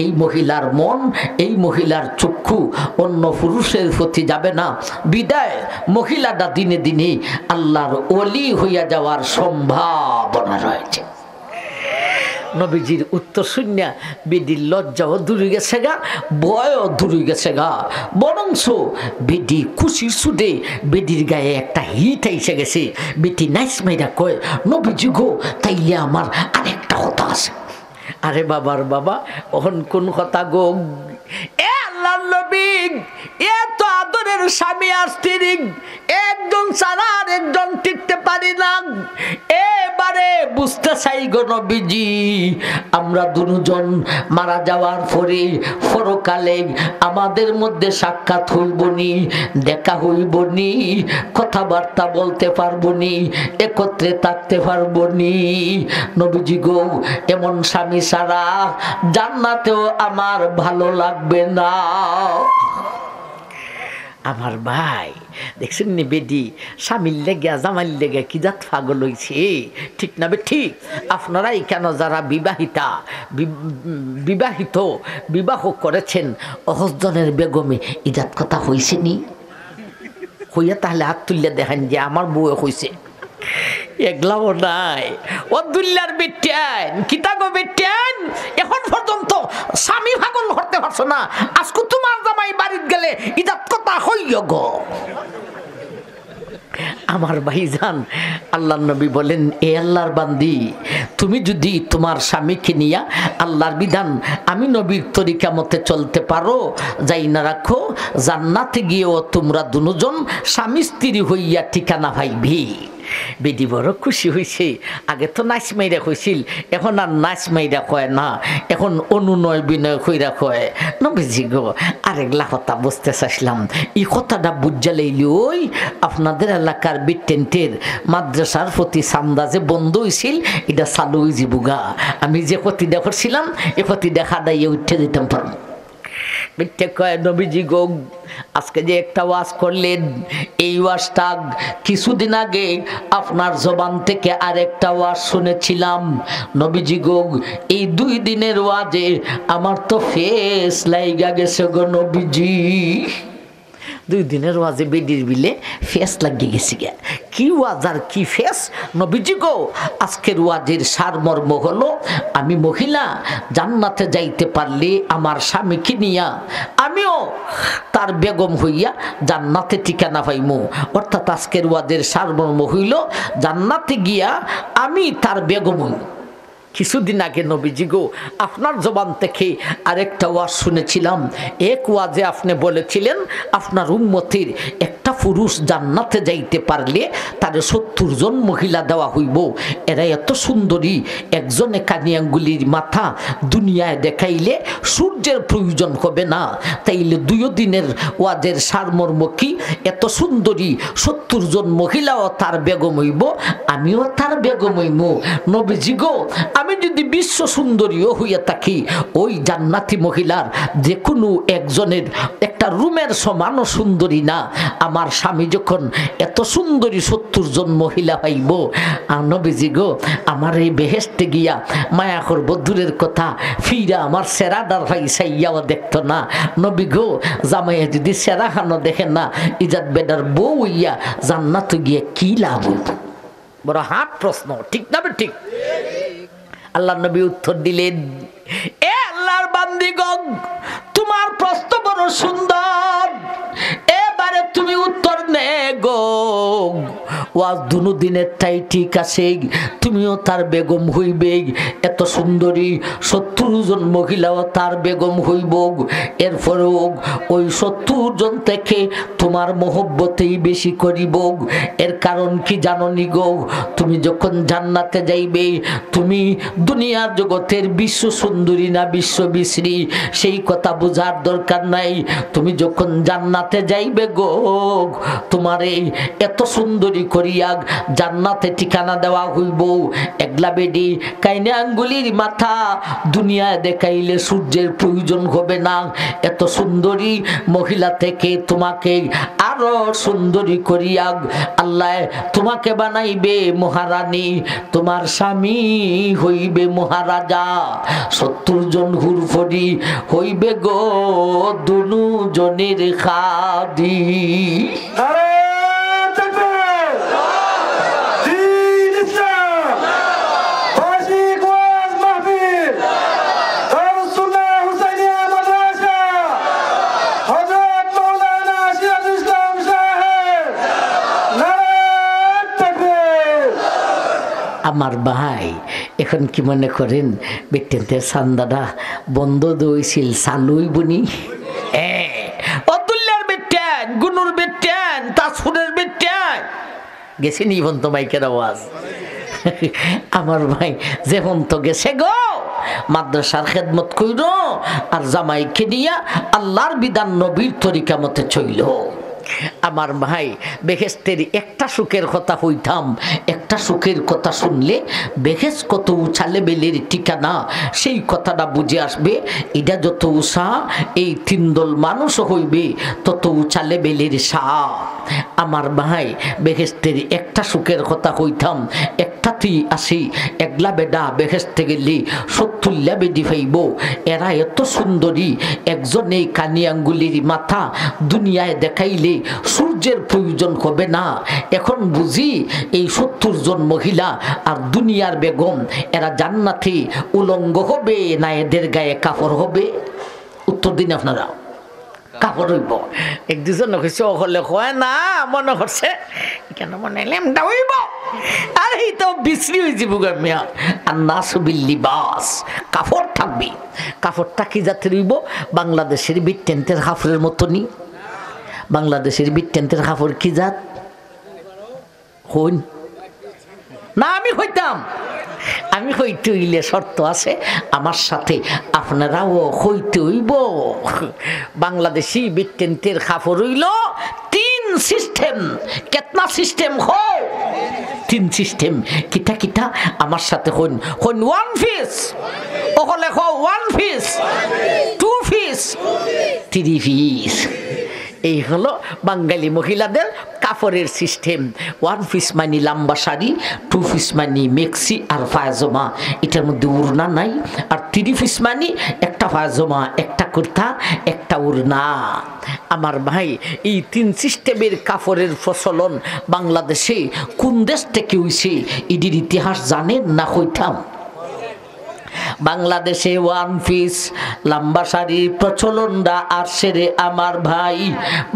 [SPEAKER 2] এই মহিলার মন, এই মহিলার চক্ষু অন্য পুরুষের প্রতি যাবে না। বিদায় মহিলাটা দিনে দিনে আল্লাহর ওলি হইয়া যাওয়ার সম্ভাবনা রয়েছে। নবীজির উত্তর শুনিয়া বেডির লজ্জাও দূরে গেছে গা, ভয়ও দূরে গেছে গা, বরংস বেডি খুশির সুদে বেডির গায়ে একটা হিট এসে গেছে। বেটি নাইস মাইরা কয়, নবীজি গো তাইলে আমার আরেকটা কথা আছে। আরে বাবার বাবা, ওহন কোন কথা গো? এ আল্লাহর নবী, এত আদরের স্বামী আর স্ত্রী একজন ছাড়া আর একজন টিকতে পারি না। এবারে বুঝতে চাই গো নবীজি, আমরা দুজন মারা যাওয়ার পরে পরকালে আমাদের মধ্যে সাক্ষাৎ হইবনি, দেখা হইবনি, কথাবার্তা বলতে পারবনি, একত্রে থাকতে পারবনি। নবীজি গো এমন স্বামী ছাড়া জান্নাতেও আমার ভালো লাগবে না। আমার ভাই দেখছেন নি, বেডি স্বামীর লেগে জামাইর লেগে কি জাত পাগল হইছে, ঠিক না? ঠিক। আপনারাই কেন যারা বিবাহ করেছেন, অহজনের বেগমে ইজাত কথা হইছে নি? হইয়া তাহলে হাত তুললে দেখেন যে আমার বউয়ে হইছে। এগলাও নাই। অবদুল্লার বেটেন কিতা গো বেটেন, এখন পর্যন্ত স্বামী ভাগল করতে পারছো না, আজকে তোমার জামাই বাড়িতে গেলে ইজাত কথা হইল গো। আমার ভাইজান আল্লাহর নবী বলেন, এ আল্লাহর বান্দি, তুমি যদি তোমার স্বামীকে নিয়া আল্লাহর বিধান আমি নবীর তরিকা মতে চলতে পারো, যাই না রাখো, জান্নাতে গিয়েও তোমরা দুজন স্বামী স্ত্রী হইয়া ঠিকানা পাইবি। বেদি বড় খুশি হয়েছে। আগে তো নাচ মাইরা হয়েছিল, এখন আর নাচ মাইরা কয় না, এখন অনুনয় বিনয় কইরা কয়। নবীজি গো, আরেকলা কথা বুঝতে চাইছিলাম, এই কথাটা বুঝা লইলি ওই আপনাদের এলাকার বিটেন্টের মাদ্রাসার প্রতি সামদা যে বন্ধ হয়েছিল, এটা চালু হয়ে যাবুগা। আমি যে ক্ষতি দেখছিলাম এ ক্ষতি দেখা দাইয়ে উঠে দিতাম পারব। মিথ্যে কয়, নবীজি গো আজকে যে একটা ওয়াজ করলেন, এই ওয়াজটা কিছুদিন আগে আপনার জবান থেকে আরেকটা ওয়াজ শুনেছিলাম। নবীজি গো এই 2 দিনের ওয়াজে আমার তো ফেস লাইগা গেছে গো নবীজি। 2 দিনের ওয়াজে বেডির বিলে ফেস লাগিয়ে গেছি গে। কি ওয়াজ আর কি ফেস নবীজি গো। আজকের ওয়াজের সারমর্ম হলো, আমি মহিলা জান্নাতে যাইতে পারলে আমার স্বামীকে নিয়া আমিও তার বেগম হইয়া জান্নাতে ঠিকানা পাইমু। অর্থাৎ আজকের ওয়াজের সারমর্ম হইল, জান্নাতে গিয়া আমি তার বেগম হইব। কিছুদিন আগে নবীজি গো আপনার জবান থেকে আরেকটা ওয়াজ শুনেছিলাম। এক ওয়াজে আপনি বলেছিলেন আপনার উম্মতের একটা পুরুষ জান্নাতে যাইতে পারলে তার 70 জন মহিলা দেওয়া হইব। এরা এত সুন্দরী, একজনে কানি আঙ্গুলির মাথা দুনিয়ায় দেখাইলে সূর্যের প্রয়োজন হবে না। তাইলে 2 দিনের ওয়াজের সারমর্ম কি, এত সুন্দরী 70 জন মহিলাও তার বেগম হইব, আমিও তার বেগম হইব। নবীজি গো আমি যদি বিশ্ব সুন্দরীও হইয়া থাকি, ওই জান্নাতি মহিলার যে কোনো একজনের একটা রুমের সমানও সুন্দরী না। আমার স্বামী যখন এত সুন্দরী 70 জন মহিলা পাইব, নবীজি গো আমার এই বেহেশতে গিয়া মায়া করব দূরের কথা, ফিরা আমার সেরাদার ভাই সাইয়াও দেখতো না। নবী গো জামাইয়া যদি সেরা খানো দেখে না, ইজাত বেডার বউ হইয়া জান্নাতে গিয়ে কি লাভ? বড় হাত প্রশ্ন, ঠিক না? ঠিক। আল্লাহ নবী উত্তর দিলেন, এ আল্লাহর বান্দিগণ, তোমার প্রশ্ন বড় সুন্দর, এবারে তুমি উত্তর নে গো। ওয়াজ 2 দিনের তাই ঠিক আছে, তুমিও তার বেগম হইবে। এত সুন্দরী 70 জন মহিলাও তার বেগম হইব। এরপরেও ওই 70 জন থেকে তোমার মহব্বতেই বেশি করিব। এর কারণ কি জাননি গো? তুমি যখন জান্নাতে যাইবে, তুমি দুনিয়ার জগতের বিশ্ব সুন্দরী না বিশ্ব বিশ্রী সেই কথা বোঝার দরকার নাই। তুমি যখন জান্নাতে যাইবে গো, তোমার এই এত সুন্দরী করিয়া জান্নাতে ঠিকানা দেওয়া হইব। একলা বেডি কাইনে আঙ্গুলির মাথা দুনিয়ায় দেখাইলে সূর্যের প্রয়োজন হবে না। এত সুন্দরী মহিলা থেকে তোমাকে আরো সুন্দরী করিয়া আল্লাহ তোমাকে বানাইবে মহারানী, তোমার স্বামী হইবে মহারাজা। 70 জন হুরফরি হইবে গো 2 জনের খাদি। আমার ভাই এখন কি মনে করেন বেটেন্টের সান্দাটা বন্ধ দইছিল চালুই বনি? অতুল্যার বেটেন, গুনুর বেটেন, তাসফুরের বেটেন গেছে নি বন্ত মাইকের আওয়াজ। আমার ভাই যেমন তো গেছে গো মাদ্রাসার খেদমত কইর আর জামাইকে নিয়া আল্লাহর বিধান নবীর তরিকা মতে চইল। আমার ভাই বেহেশতের একটা সুখের কথা হইতাম, একটা সুখের কথা শুনলে বেহেশ কত উঁচা লেভেলের ঠিকানা সেই কথাটা বুঝে আসবে। এটা যত উষা এই 3 দল মানুষ হইবে তত উঁচা লেভেলের সাপ। আমার ভাই বেহেশতের একটা সুখের কথা কইতাম, একটাতেই আসি, একলা বেডা বেহেশতে গেলি 70 বেডি ফাইব। এরা এত সুন্দরী, একজনে কানি আঙ্গুলির মাথা দুনিয়ায় দেখাইলে সূর্যের প্রয়োজন হবে না। এখন বুঝি এই 70 জন মহিলা আর দুনিয়ার বেগম এরা জান্নাতি উলঙ্গ হবে না এদের গায়ে কাপড় হবে? উত্তর দিন আপনারা। কাপড় হইব। এক দুজন কইছে হলে হয় না, মনে করছে কেন মনে লেমটা হইব, আর এই তো বিশ্রী হয়ে যাব গামিয়া। আর নাসবিল লিবাস, কাপড় থাকবে। কাপড়টা কি জাতের হইব? বাংলাদেশের বিটেন্টের কাপড়ের মতনই। বাংলাদেশের বিটেন্টের কাপড় কি জাত হইন না? আমি হইতাম, আমি হইতে হইলে শর্ত আছে আমার সাথে আপনারাও হইতে হইব। বাংলাদেশি বিটেন্টের কাপড় হইল 3 সিস্টেম। কেতনা সিস্টেম হো? 3 সিস্টেম। কিতা কিতা আমার সাথে হইন। হইন 1 পিস, ওহলে হো 1 পিস, 2 পিস, 3 পিস। এই হলো বাঙালি মহিলাদের কাপড়ের সিস্টেম। 1 পিস মানে লম্বা শাড়ি, 2 পিস মানে মেক্সি আর পায়জামা, এটার মধ্যে উড়না নাই। আর 3 পিস মানে একটা পায়জামা, একটা কুর্তা, একটা উড়না। আমার ভাই এই 3 সিস্টেমের কাপড়ের প্রচলন বাংলাদেশে কোন দেশ থেকে হইছে এটির ইতিহাস জানেন না? হইতাম বাংলাদেশে 1 পিস লম্বা শাড়ির প্রচলনটা আসছে রে আমার ভাই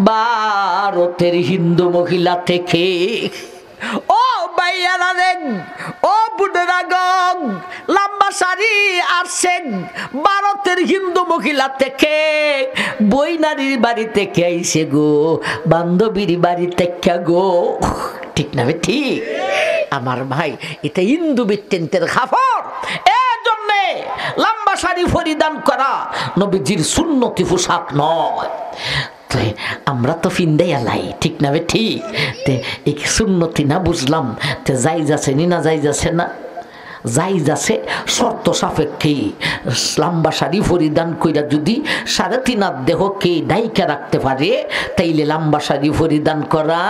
[SPEAKER 2] ভারতের হিন্দু মহিলা থেকে। ও ভাইয়ারা রে, ও বুড়েরা গো, লম্বা শাড়ি আসছে ভারতের হিন্দু মহিলা থেকে। বই নারীর বাড়ি থেকে আইসে গো, বান্ধবীর বাড়ি থেকে গো। ঠিক না? ঠিক। আমার ভাই এটা হিন্দু বিটেন্টের কাপড়। লম্বা শাড়ি পরিধান করা নবীজির সুন্নতি পোশাক নয়। আমরা তো ফিন্দাই আলাই, ঠিক না? ঠিক। এই সুন্নতি না বুঝলাম, যাই যাচ্ছে না, যাই যাচ্ছে না, যাই যাচ্ছে শর্ত সাপেক্ষে। লম্বা শাড়ি পরিধান কইরা যদি 3.5 হাত দেহকে ডাইকা রাখতে পারে তাইলে লম্বা শাড়ি পরিধান করা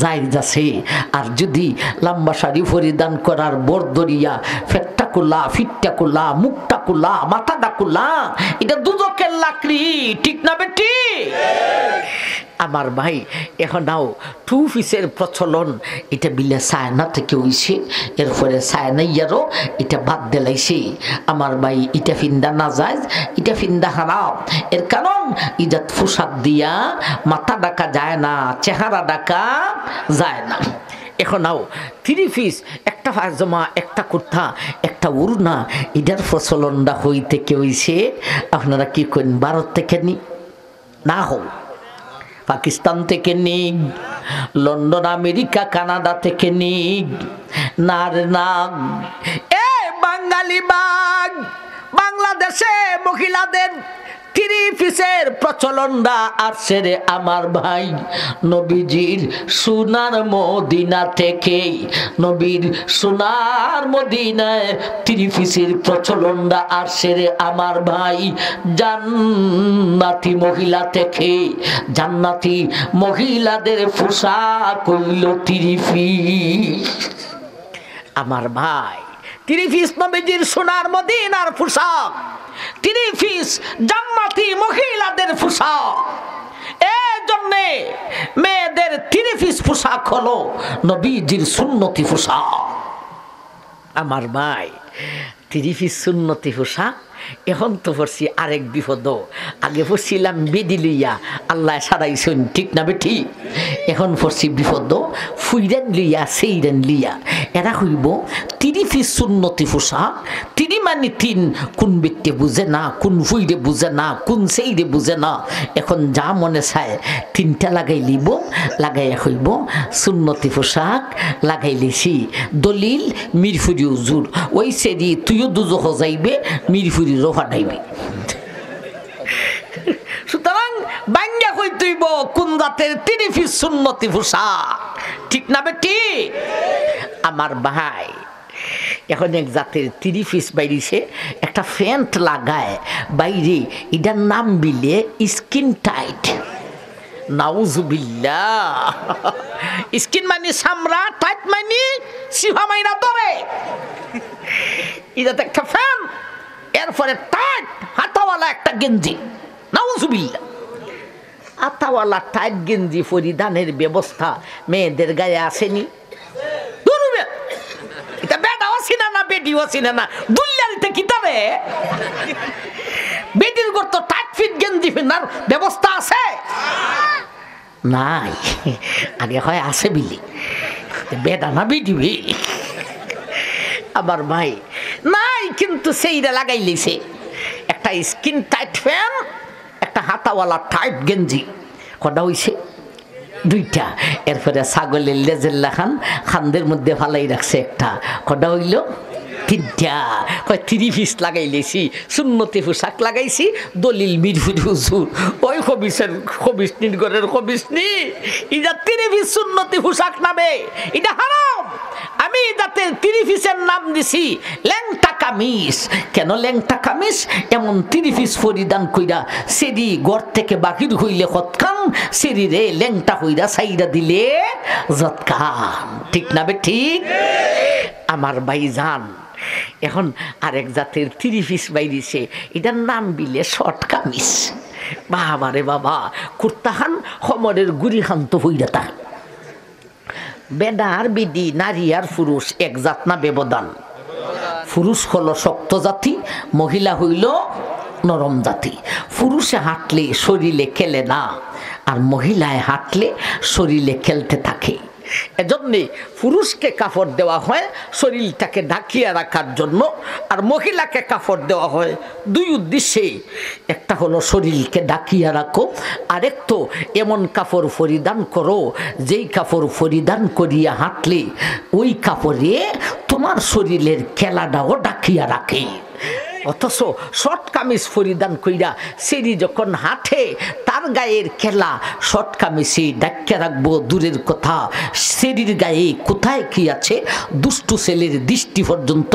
[SPEAKER 2] যাই যাচ্ছে। আর যদি লম্বা শাড়ি পরিধান করার বরদরিয়া ফেটটা কুলা, ফিটটা কুলা, মুখটা কুলা, মাথাটা কুলা, এটা দুদকের লাকড়ি, ঠিক না বেটি? আমার ভাই এখন নাও 2 পিসের প্রচলন এটা বিলে চায়না থেকে হইছে। এরপরে চায়নাইয়ারও এটা বাদ দিলাইছে। আমার ভাই এটা ফিন্দা না যায়, এটা ফিন্দা হারাম। এর কারণ ইজাত পোশাক দিয়া মাথা ডাকা যায় না, চেহারা ডাকা যায় না। এখন নাও 3 পিস, একটা পায়জামা, একটা কুর্তা, একটা উড়না, এটার প্রচলনটা হইতে কে হইছে আপনারা কি করেন? ভারত থেকে নি না, হোক পাকিস্তান থেকে নিক, লন্ডন, আমেরিকা, কানাডা থেকে নিক, না রে না। এ বাঙালি বাগ, বাংলাদেশে মহিলাদের 3 পিসের প্রচলনটা আসছে রে আমার ভাই নবীজির সোনার মদিনা থেকে। নবীর সোনার মদিনায় 3 পিসের প্রচলনটা আসছে রে আমার ভাই জান্নাতি মহিলা থেকে। জান্নাতি মহিলাদের পোশাক হইল 3 পিস। আমার ভাই 3 পিস নবীজির সোনার মদিনার পোশাক, 3 পিস জান্নাতি মহিলাদের পোশাক। এই জন্যে মেয়েদের 3 পিস পোশাক হলো নবীজির সুন্নতি পোশাক। আমার ভাই 3 পিস সুন্নতি পোশাক। এখন তো পড়ছি আরেক বিপদ। আগে পড়ছিলাম বেদি লইয়া আল্লাহ সারাইছেন, ঠিক না বেঠি? এখন পড়ছি বিপদ ফুইরেন লিয়া, সেইরেন লিয়া। এরা হইব 3 পিস সুন্নতি পোশাক। 3 মানে 3, কোন ব্যক্তি বুঝে না, কোন ফুইরে বুঝে না, কোন সেইরে বুঝে না। এখন যা মনে চায় 3টা লাগাই লিব, লাগাইয়া হইব সুন্নতি পোশাক। লাগাই লিছি দলিল মিরফুরি হুজুর, ওই সেদি তুইও দুজখ যাইবে, মিরফুরি রোফা ডাইবে। সুতরাং বাঙ্গা কই তুইব কোন জাতের 3 পিস সুন্নতি পোশাক, ঠিক না বেটি? আমার ভাই এখন এক জাতের 3 পিস বাইরিছে, একটা প্যান্ট লাগায় বাইরে, এটার নাম বিলে স্কিন টাইট। নাউজুবিল্লাহ। স্কিন মানে সামরা, টাইট মানে সিভা মাইরা ধরে। এটা তো একটা ফ্যান, এরপরে টাইট হাতাওয়ালা একটা গেঞ্জি। নাউজুবিল্লাহ। হাতাওয়ালা টাইট গেঞ্জি পরিধানের ব্যবস্থা মেয়েদের গায়ে আসেনি? এটা বেটাও চিনে না, বেটিও চিনে না, দুল্লারিতে কি তবে বেটির ঘর তো টাইট ফিট গেঞ্জি ফেনার ব্যবস্থা আছে নাই? আগে হয় আছে বিলি, বেটা না বিডিবি। আমার ভাই নাই, কিন্তু সেইটা লাগাই লিছে একটা স্কিন টাইট ফ্যান, একটা হাতাওয়ালা টাইট গেঞ্জি। কটা হইছে? দুইটা। এরপরে ছাগলের লেজের লাখান খান্দের মধ্যে ফালাই রাখছে একটা। কটা হইল? তিনটা। কয় 3 পিস লাগাই লেছি, সুন্নতি পোশাক লাগাইছি, দলিল মিরফুর হুজুর ওই খবিসের খবিস নির্গরের খবিস নি ইটা 3 পিস সুন্নতি পোশাক নামে, এটা হারাম। আমি যাতে 3 পিসের নাম দিছি ল্যাংটা কামিজ। কেন ল্যাংটা কামিজ? এমন 3 পিস পরিধান কইরা সেরি ঘর থেকে বাহির হইলে হতকান, সেরি রে ল্যাংটা হইরা সাইরা দিলে যৎকান। ঠিক না বে ঠিক? আমার ভাই জান, এখন আরেক জাতের 3 পিস বাইরিছে, এটার নাম বিলে শর্ট কামিজ। বাবা রে বাবা, কুর্তাহান খমরের গুড়ি খান তো হইরা তা। বেডা আর বিডি, নারী আর পুরুষ এক জাত না ব্যবধান? পুরুষ হলো শক্ত জাতি, মহিলা হইল নরম জাতি। পুরুষে হাঁটলে শরীরে খেলে না, আর মহিলায় হাঁটলে শরীরে খেলতে থাকে। এজন্যে পুরুষকে কাপড় দেওয়া হয় শরীরটাকে ঢাকিয়ে রাখার জন্য, আর মহিলাকে কাপড় দেওয়া হয় 2 উদ্দেশ্যে। একটা হলো শরীরকে ঢাকিয়ে রাখো, আরেক তো এমন কাপড় পরিধান করো যেই কাপড় পরিধান করিয়া হাঁটলে ওই কাপড়ে তোমার শরীরের খেলাটাও ঢাকিয়া রাখে। অথচ শর্ট কামিজ পরিধান কইরা সেরি যখন হাঁটে, তার গায়ের খেলা শর্ট কামিজে ডাক্কে রাখবো দূরের কথা, সেরির গায়ে কোথায় কি আছে দুষ্টু ছেলের দৃষ্টি পর্যন্ত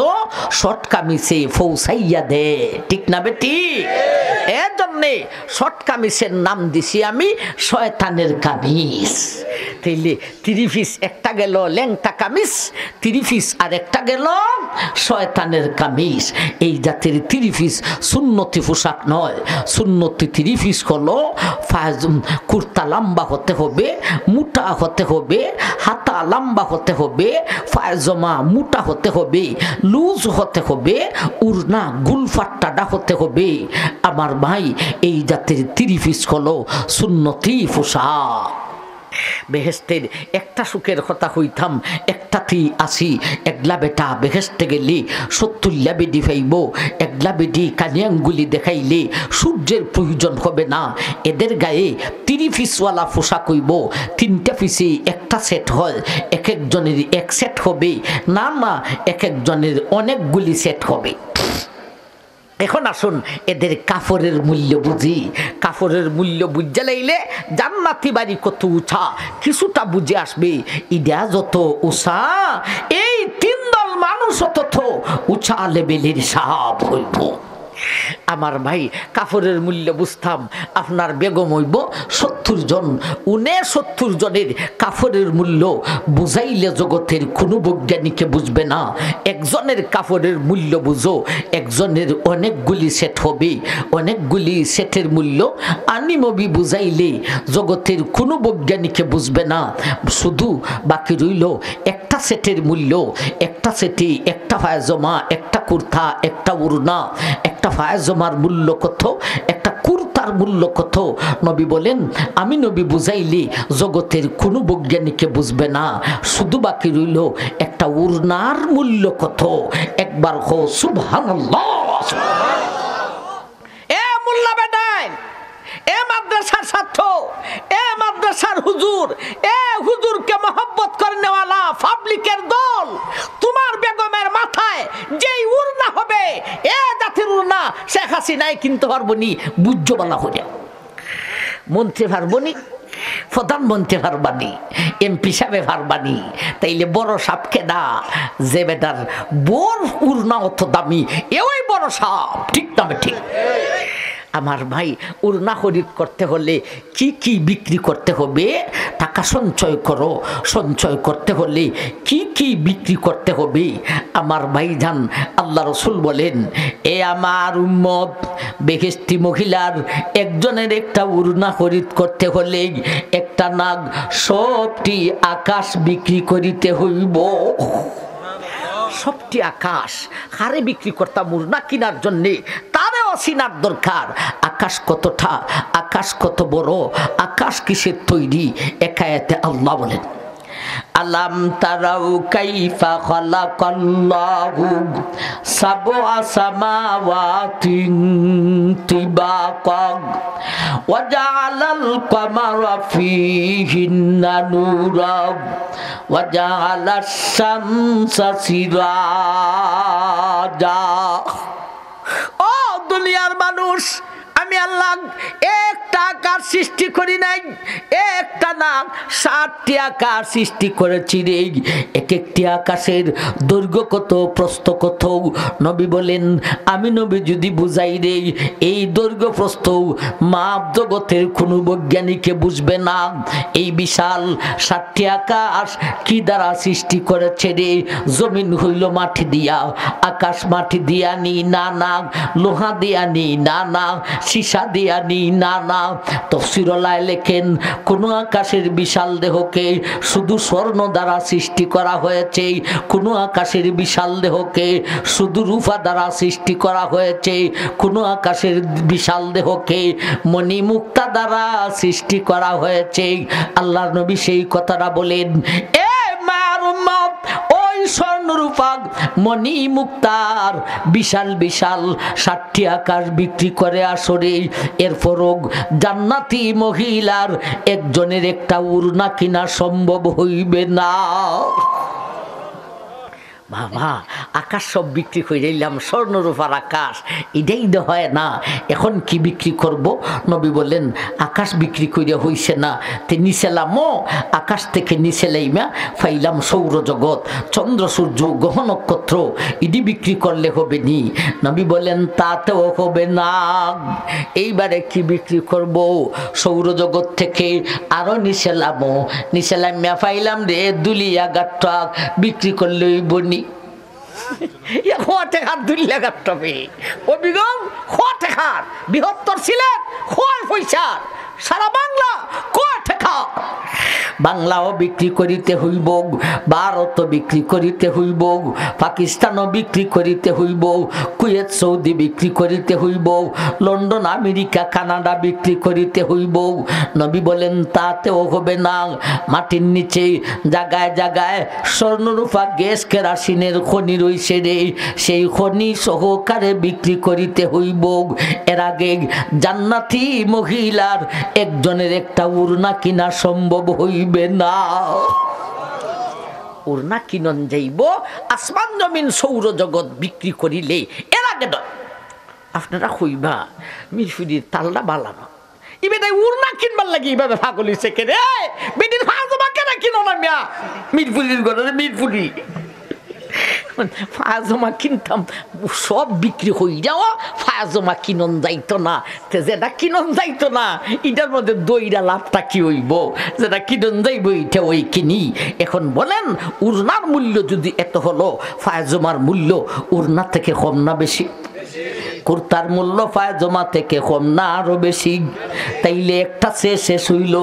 [SPEAKER 2] শর্ট কামিজে পৌঁছাইয়া দে। ঠিক না বেটি? এর জন্যে শর্ট কামিজের নাম দিছি আমি শয়তানের কামিজ। তাইলে 3 পিস একটা গেল ল্যাংটা কামিজ, 3 পিস আর একটা গেল শয়তানের কামিজ। এই জাতের 3 পিস সুন্নতি পোশাক নয়। সুন্নতি 3 পিস হলো কুর্তা লম্বা হতে হবে, মোটা হতে হবে, হাতা লম্বা হতে হবে, পায়জামা মোটা হতে হবে, লুজ হতে হবে, উড়না গুলফাট্টাটা হতে হবে। আমার ভাই, এই জাতের 3 পিস হলো সুন্নতি পোশাক। বেহেস্তের একটা সুখের কথা হইতাম, একটাতেই আসি। একলা বেটা বেহেস্তে গেলে 70 বেডি ফাইব, একলা বেডি কানিয়াঙ্গুলি দেখাইলে সূর্যের প্রয়োজন হবে না। এদের গায়ে 3 পিসওয়ালা পোশাক হইব, 3টা পিসে একটা সেট হয়, এক একজনের এক সেট হবে না, না এক একজনের অনেকগুলি সেট হবে। এখন আসুন এদের কাপড়ের মূল্য বুঝি। কাপড়ের মূল্য বুঝে লাইলে জান্নাতি বাড়ি কত উঁচা কিছুটা বুঝে আসবে। ইডা যত উঁচা, এই 3 দল মানুষ তত উঁচা লেভেলের সাপ হইব। আমার ভাই, কাপড়ের মূল্য বুঝতাম। আপনার বেগম হইব 70 জন, 69 জনের কাপড়ের মূল্য বুঝাইলে জগতের কোনো বৈজ্ঞানিকে বুঝবে না। একজনের কাপড়ের মূল্য বুঝো, একজনের অনেকগুলি সেট হবে, অনেকগুলি সেটের মূল্য আনিমবি বুঝাইলে জগতের কোনো বৈজ্ঞানিকে বুঝবে না। শুধু বাকি রইল একটা সেটের মূল্য। একটা সেটে একটা পায়জামা, একটা কুর্তা, একটা উড়না। একটা পায়জামার মূল্য কত, একটা কুর্তার মূল্য কত? নবী বলেন, আমি নবী বুঝাইলে জগতের কোনো বৈজ্ঞানিকে বুঝবে না। শুধু বাকি রইল একটা উড়নার মূল্য কত। একবার হো সুবহানাল্লাহ। এ মোল্লা বেটাই, এ মাদ্রাসার ছাত্র, এ মাদ্রাসার হুজুর, এ হুজুরকে মহব্বত করনেওয়ালা পাবলিকের দল, তোমার বেগমের মাথায় যেই উড়না হবে, এ জাতির উড়না শেখ হাসিনাই কিনতে পারবো নি, বুঝ্য বলা হয়ে মন্ত্রী পারবনি, প্রধানমন্ত্রী পারবানি, এমপি সাহেব পারবানি। তাইলে বড় সাপ কেডা? যে বেটার বোর উড়না অত দামি, এওই বড় সাপ। ঠিক না ঠিক? আমার ভাই উড়না খরিদ করতে হলে কি কি বিক্রি করতে হবে? টাকা সঞ্চয় করো। সঞ্চয় করতে হলে কি কি বিক্রি করতে হবে? আমার ভাইজান, আল্লাহ রসুল বলেন, এ আমার উম্মত, বেহেশতি মহিলার একজনের একটা উড়না খরিদ করতে হলে একটা নাগ সবটি আকাশ বিক্রি করিতে হইব। সবটি আকাশ হারে বিক্রি করতাম উড়না কেনার জন্যে, তারেও চিনার দরকার আকাশ কতটা, আকাশ কত বড়, আকাশ কিসের তৈরি। একায়াতে আল্লাহ বলেন, আলাম তারাউ কাইফা খালাকাল্লাহু সাবআ সামাওয়াতিন তিবাকা ওয়া জাআলাল কামারা ফীহিন্না নূরা ওয়া জাআলাশ শামসা সিরাজা। ও দুনিয়ার মানুষ, আমি আল্লাহ একটা আকাশ সৃষ্টি করি নাই, একটা না 7টি আকাশ সৃষ্টি করেছি রে। এক একটি আকাশের দৈর্ঘ্য কত, প্রস্থ কত। নবী বলেন, আমি নবী যদি বুঝাই রে এই দৈর্ঘ্য প্রস্থ মাপ জগতের কোনো বৈজ্ঞানিকে বুঝবে না। এই বিশাল 7টি আকাশ কি দ্বারা সৃষ্টি করেছে রে? জমিন হইল মাটি দিয়া, আকাশ মাটি দিয়া নি না না, লোহা দিয়া নি না না, সীসা দিয়া নি না না। তাফসীরুল্লাহ লেখেন, কোন আকাশের বিশাল দেহকে শুধু স্বর্ণ দ্বারা সৃষ্টি করা হয়েছে, কোন আকাশের বিশাল দেহকে শুধু রূপা দ্বারা সৃষ্টি করা হয়েছে, কোন আকাশের বিশাল দেহকে মণি মুক্তা দ্বারা সৃষ্টি করা হয়েছে। আল্লাহর নবী সেই কথাটা বলেন, এ মার উম্মত, ওই স্বর্ণরূপা মণি মুক্তার বিশাল বিশাল 7টি আকাশ বিক্রি করে আসরে। এরপরও জান্নাতি মহিলার একজনের একটা উড়না কিনা সম্ভব হইবে না। বাবা, আকাশ সব বিক্রি করে দিলাম, স্বর্ণরূপার আকাশ, এটাই তো হয় না। এখন কি বিক্রি করব? নবী বলেন, আকাশ বিক্রি করে হইছে না, তে নিচেলামও আকাশ থেকে নিচেলাইমা ফাইলাম সৌরজগৎ, চন্দ্র সূর্য গ্রহ নক্ষত্র, ইডি বিক্রি করলে হবে নি? নবী বলেন, তাতেও হবে না। এইবারে কি বিক্রি করব? সৌরজগৎ থেকে আরো নিচেলামও, নিচেলাইমা ফাইলাম রে দুলিয়া গাট্টা, বিক্রি করলে বনি বৃহত্তর সিলেট সারা বাংলা বাংলাও বিক্রি করিতে হইব, ভারত বিক্রি করিতে হইব, পাকিস্তানও বিক্রি করিতে হইব, কুয়েত সৌদি বিক্রি করিতে হইব, লন্ডন আমেরিকা কানাডা বিক্রি করিতে হইব। নবী বলেন, তাতেও হবে না। মাটির নিচে জায়গায় জায়গায় স্বর্ণরূপা গ্যাস কেরাসিনের খনি রইছে রে, সেই খনি সহকারে বিক্রি করিতে হইব। এর আগে জান্নাতি মহিলার একজনের একটা উড়না কিনা সম্ভব হইবে না। উড়না কিনন যাইব আসমান জমিন সৌরজগৎ বিক্রি করিলে। এর আগে আপনারা হইবা মিরফুরির তালটা বালানো, এবার উড়না কিনবার লাগে এইভাবে পাগল হইছে কে রে? বেটির ফাজমা কেন কিনো না মিয়া? মিরফুরির ঘরে মিরফুরি ফাজমা কিনতাম, সব বিক্রি হয়ে যাওয়া, ফাজমা কিনন যাইতো না। যেটা কিনন যাইতো না, এটার মধ্যে দইরা লাভটা কি হইব? যেটা কিনন যাইব এটা ওই কিনি। এখন বলেন, উড়নার মূল্য যদি এত হলো, ফাজমার মূল্য উড়না থেকে কম না বেশি? কুর্তার মূল্য পায়জামা থেকে কম না আরো বেশি? তাইলে একটা শেষ হইল,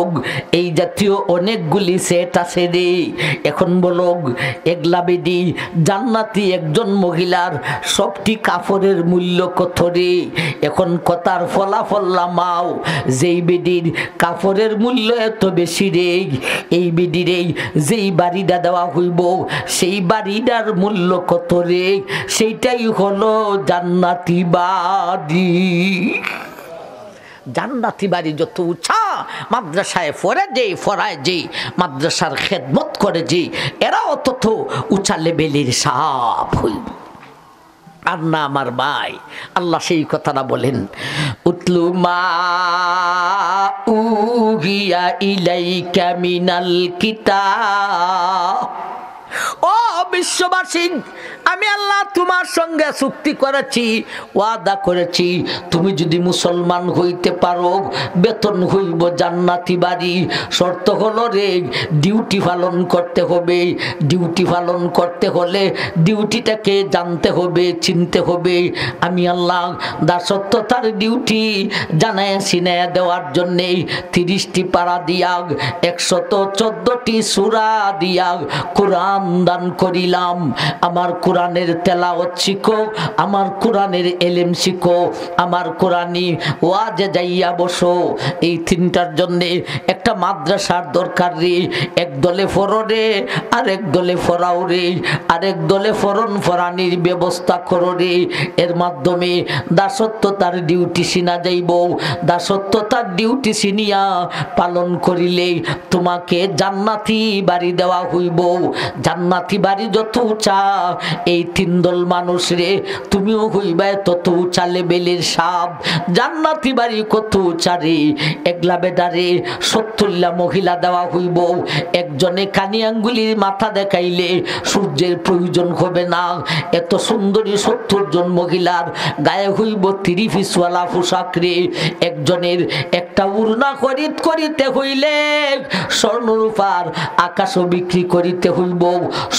[SPEAKER 2] এই জাতীয় অনেকগুলি সেট আছে রে। এখন বলো, এগলা বেডি জান্নাতি একজন মহিলার সবটি কাপড়ের মূল্য কত রে? এখন কথার ফলাফল মাও, যেই বেডির কাপড়ের মূল্য এত বেশি রে, এই বেডিরে যেই বাড়িটা দেওয়া হইব সেই বাড়িটার মূল্য কত রে? সেইটাই হলো জান্নাতি বাড়ি। জান্নাতি বাড়ি যত উঁচা, মাদ্রাসায় পড়ে যে পড়ায় যে মাদ্রাসার খেদমত করে যে এরাও তত উঁচা লেভেলের সাপ হইব। আর না আমার ভাই, আল্লাহ সেই কথাটা বলেন, উতলু মা উহিয়া ইলাইকা মিনাল কিতাব। ও বিশ্ববাসী, আমি আল্লাহ তোমার সঙ্গে চুক্তি করেছি, ওয়াদা করেছি, তুমি যদি মুসলমান হইতে পারো বেতন হইব জান্নাতি বাড়ি। শর্ত হলো রে, ডিউটি পালন করতে হবে। ডিউটি পালন করতে হলে ডিউটিটাকে জানতে হবে, চিনতে হবে। আমি আল্লাহ দাসত্বতার ডিউটি জানায় সিনায় দেওয়ার জন্যে 30টি পারা দিয়া 114টি সূরা দিয়া কোরআন দান করিলাম। আমার কোরআনের তেলাওয়াত শিখো, আমার কোরআনের এলেম শিখো, আমার কোরআনি ওয়াজে যাইয়া বসো। এই তিনটার জন্যে একটা মাদ্রাসার দরকার রে। এক দলে ফরো রে, আরেক দলে ফরাও রে, আরেক দলে ফরন ফরানির ব্যবস্থা করো রে। এর মাধ্যমে দাসত্বতার ডিউটি চিনা যাইব। দাসত্বতার ডিউটি চিনিয়া পালন করিলে তোমাকে জান্নাতি বাড়ি দেওয়া হইব। জান্নাতি বাড়ি যত উঁচা, এই তিন দল মানুষ রে তুমিও হইবা তত উঁচা লেভেলের সাপ। জান্নাতি বাড়ি কত উঁচা রে, একলা বেডারে 70লা মহিলা দেওয়া হইব। একজনে কানি আঙ্গুলির মাথা দেখাইলে সূর্যের প্রয়োজন হবে না। এত সুন্দরী 70 জন মহিলার গায়ে হইব 30 পিসওয়ালা পোশাক রে। একজনের একটা উড়না খরিদ করিতে হইলে স্বর্ণরূপার আকাশও বিক্রি করিতে হইব,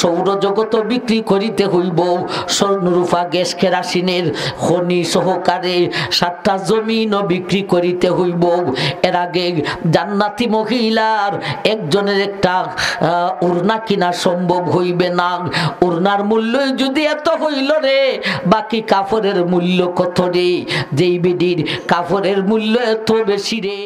[SPEAKER 2] সৌরজগৎ বিক্রি করিতে হইব, স্বর্ণরূপা গ্যাস কেরাসিনের খনি সহকারে 7টা জমিনও বিক্রি করিতে হইব। এর আগে জান্নাতি মহিলার একজনের একটা উড়না কিনা সম্ভব হইবে না। উড়নার মূল্য যদি এত হইল রে, বাকি কাপড়ের মূল্য কত রে? যেই বেডির কাপড়ের মূল্য এত বেশি রে।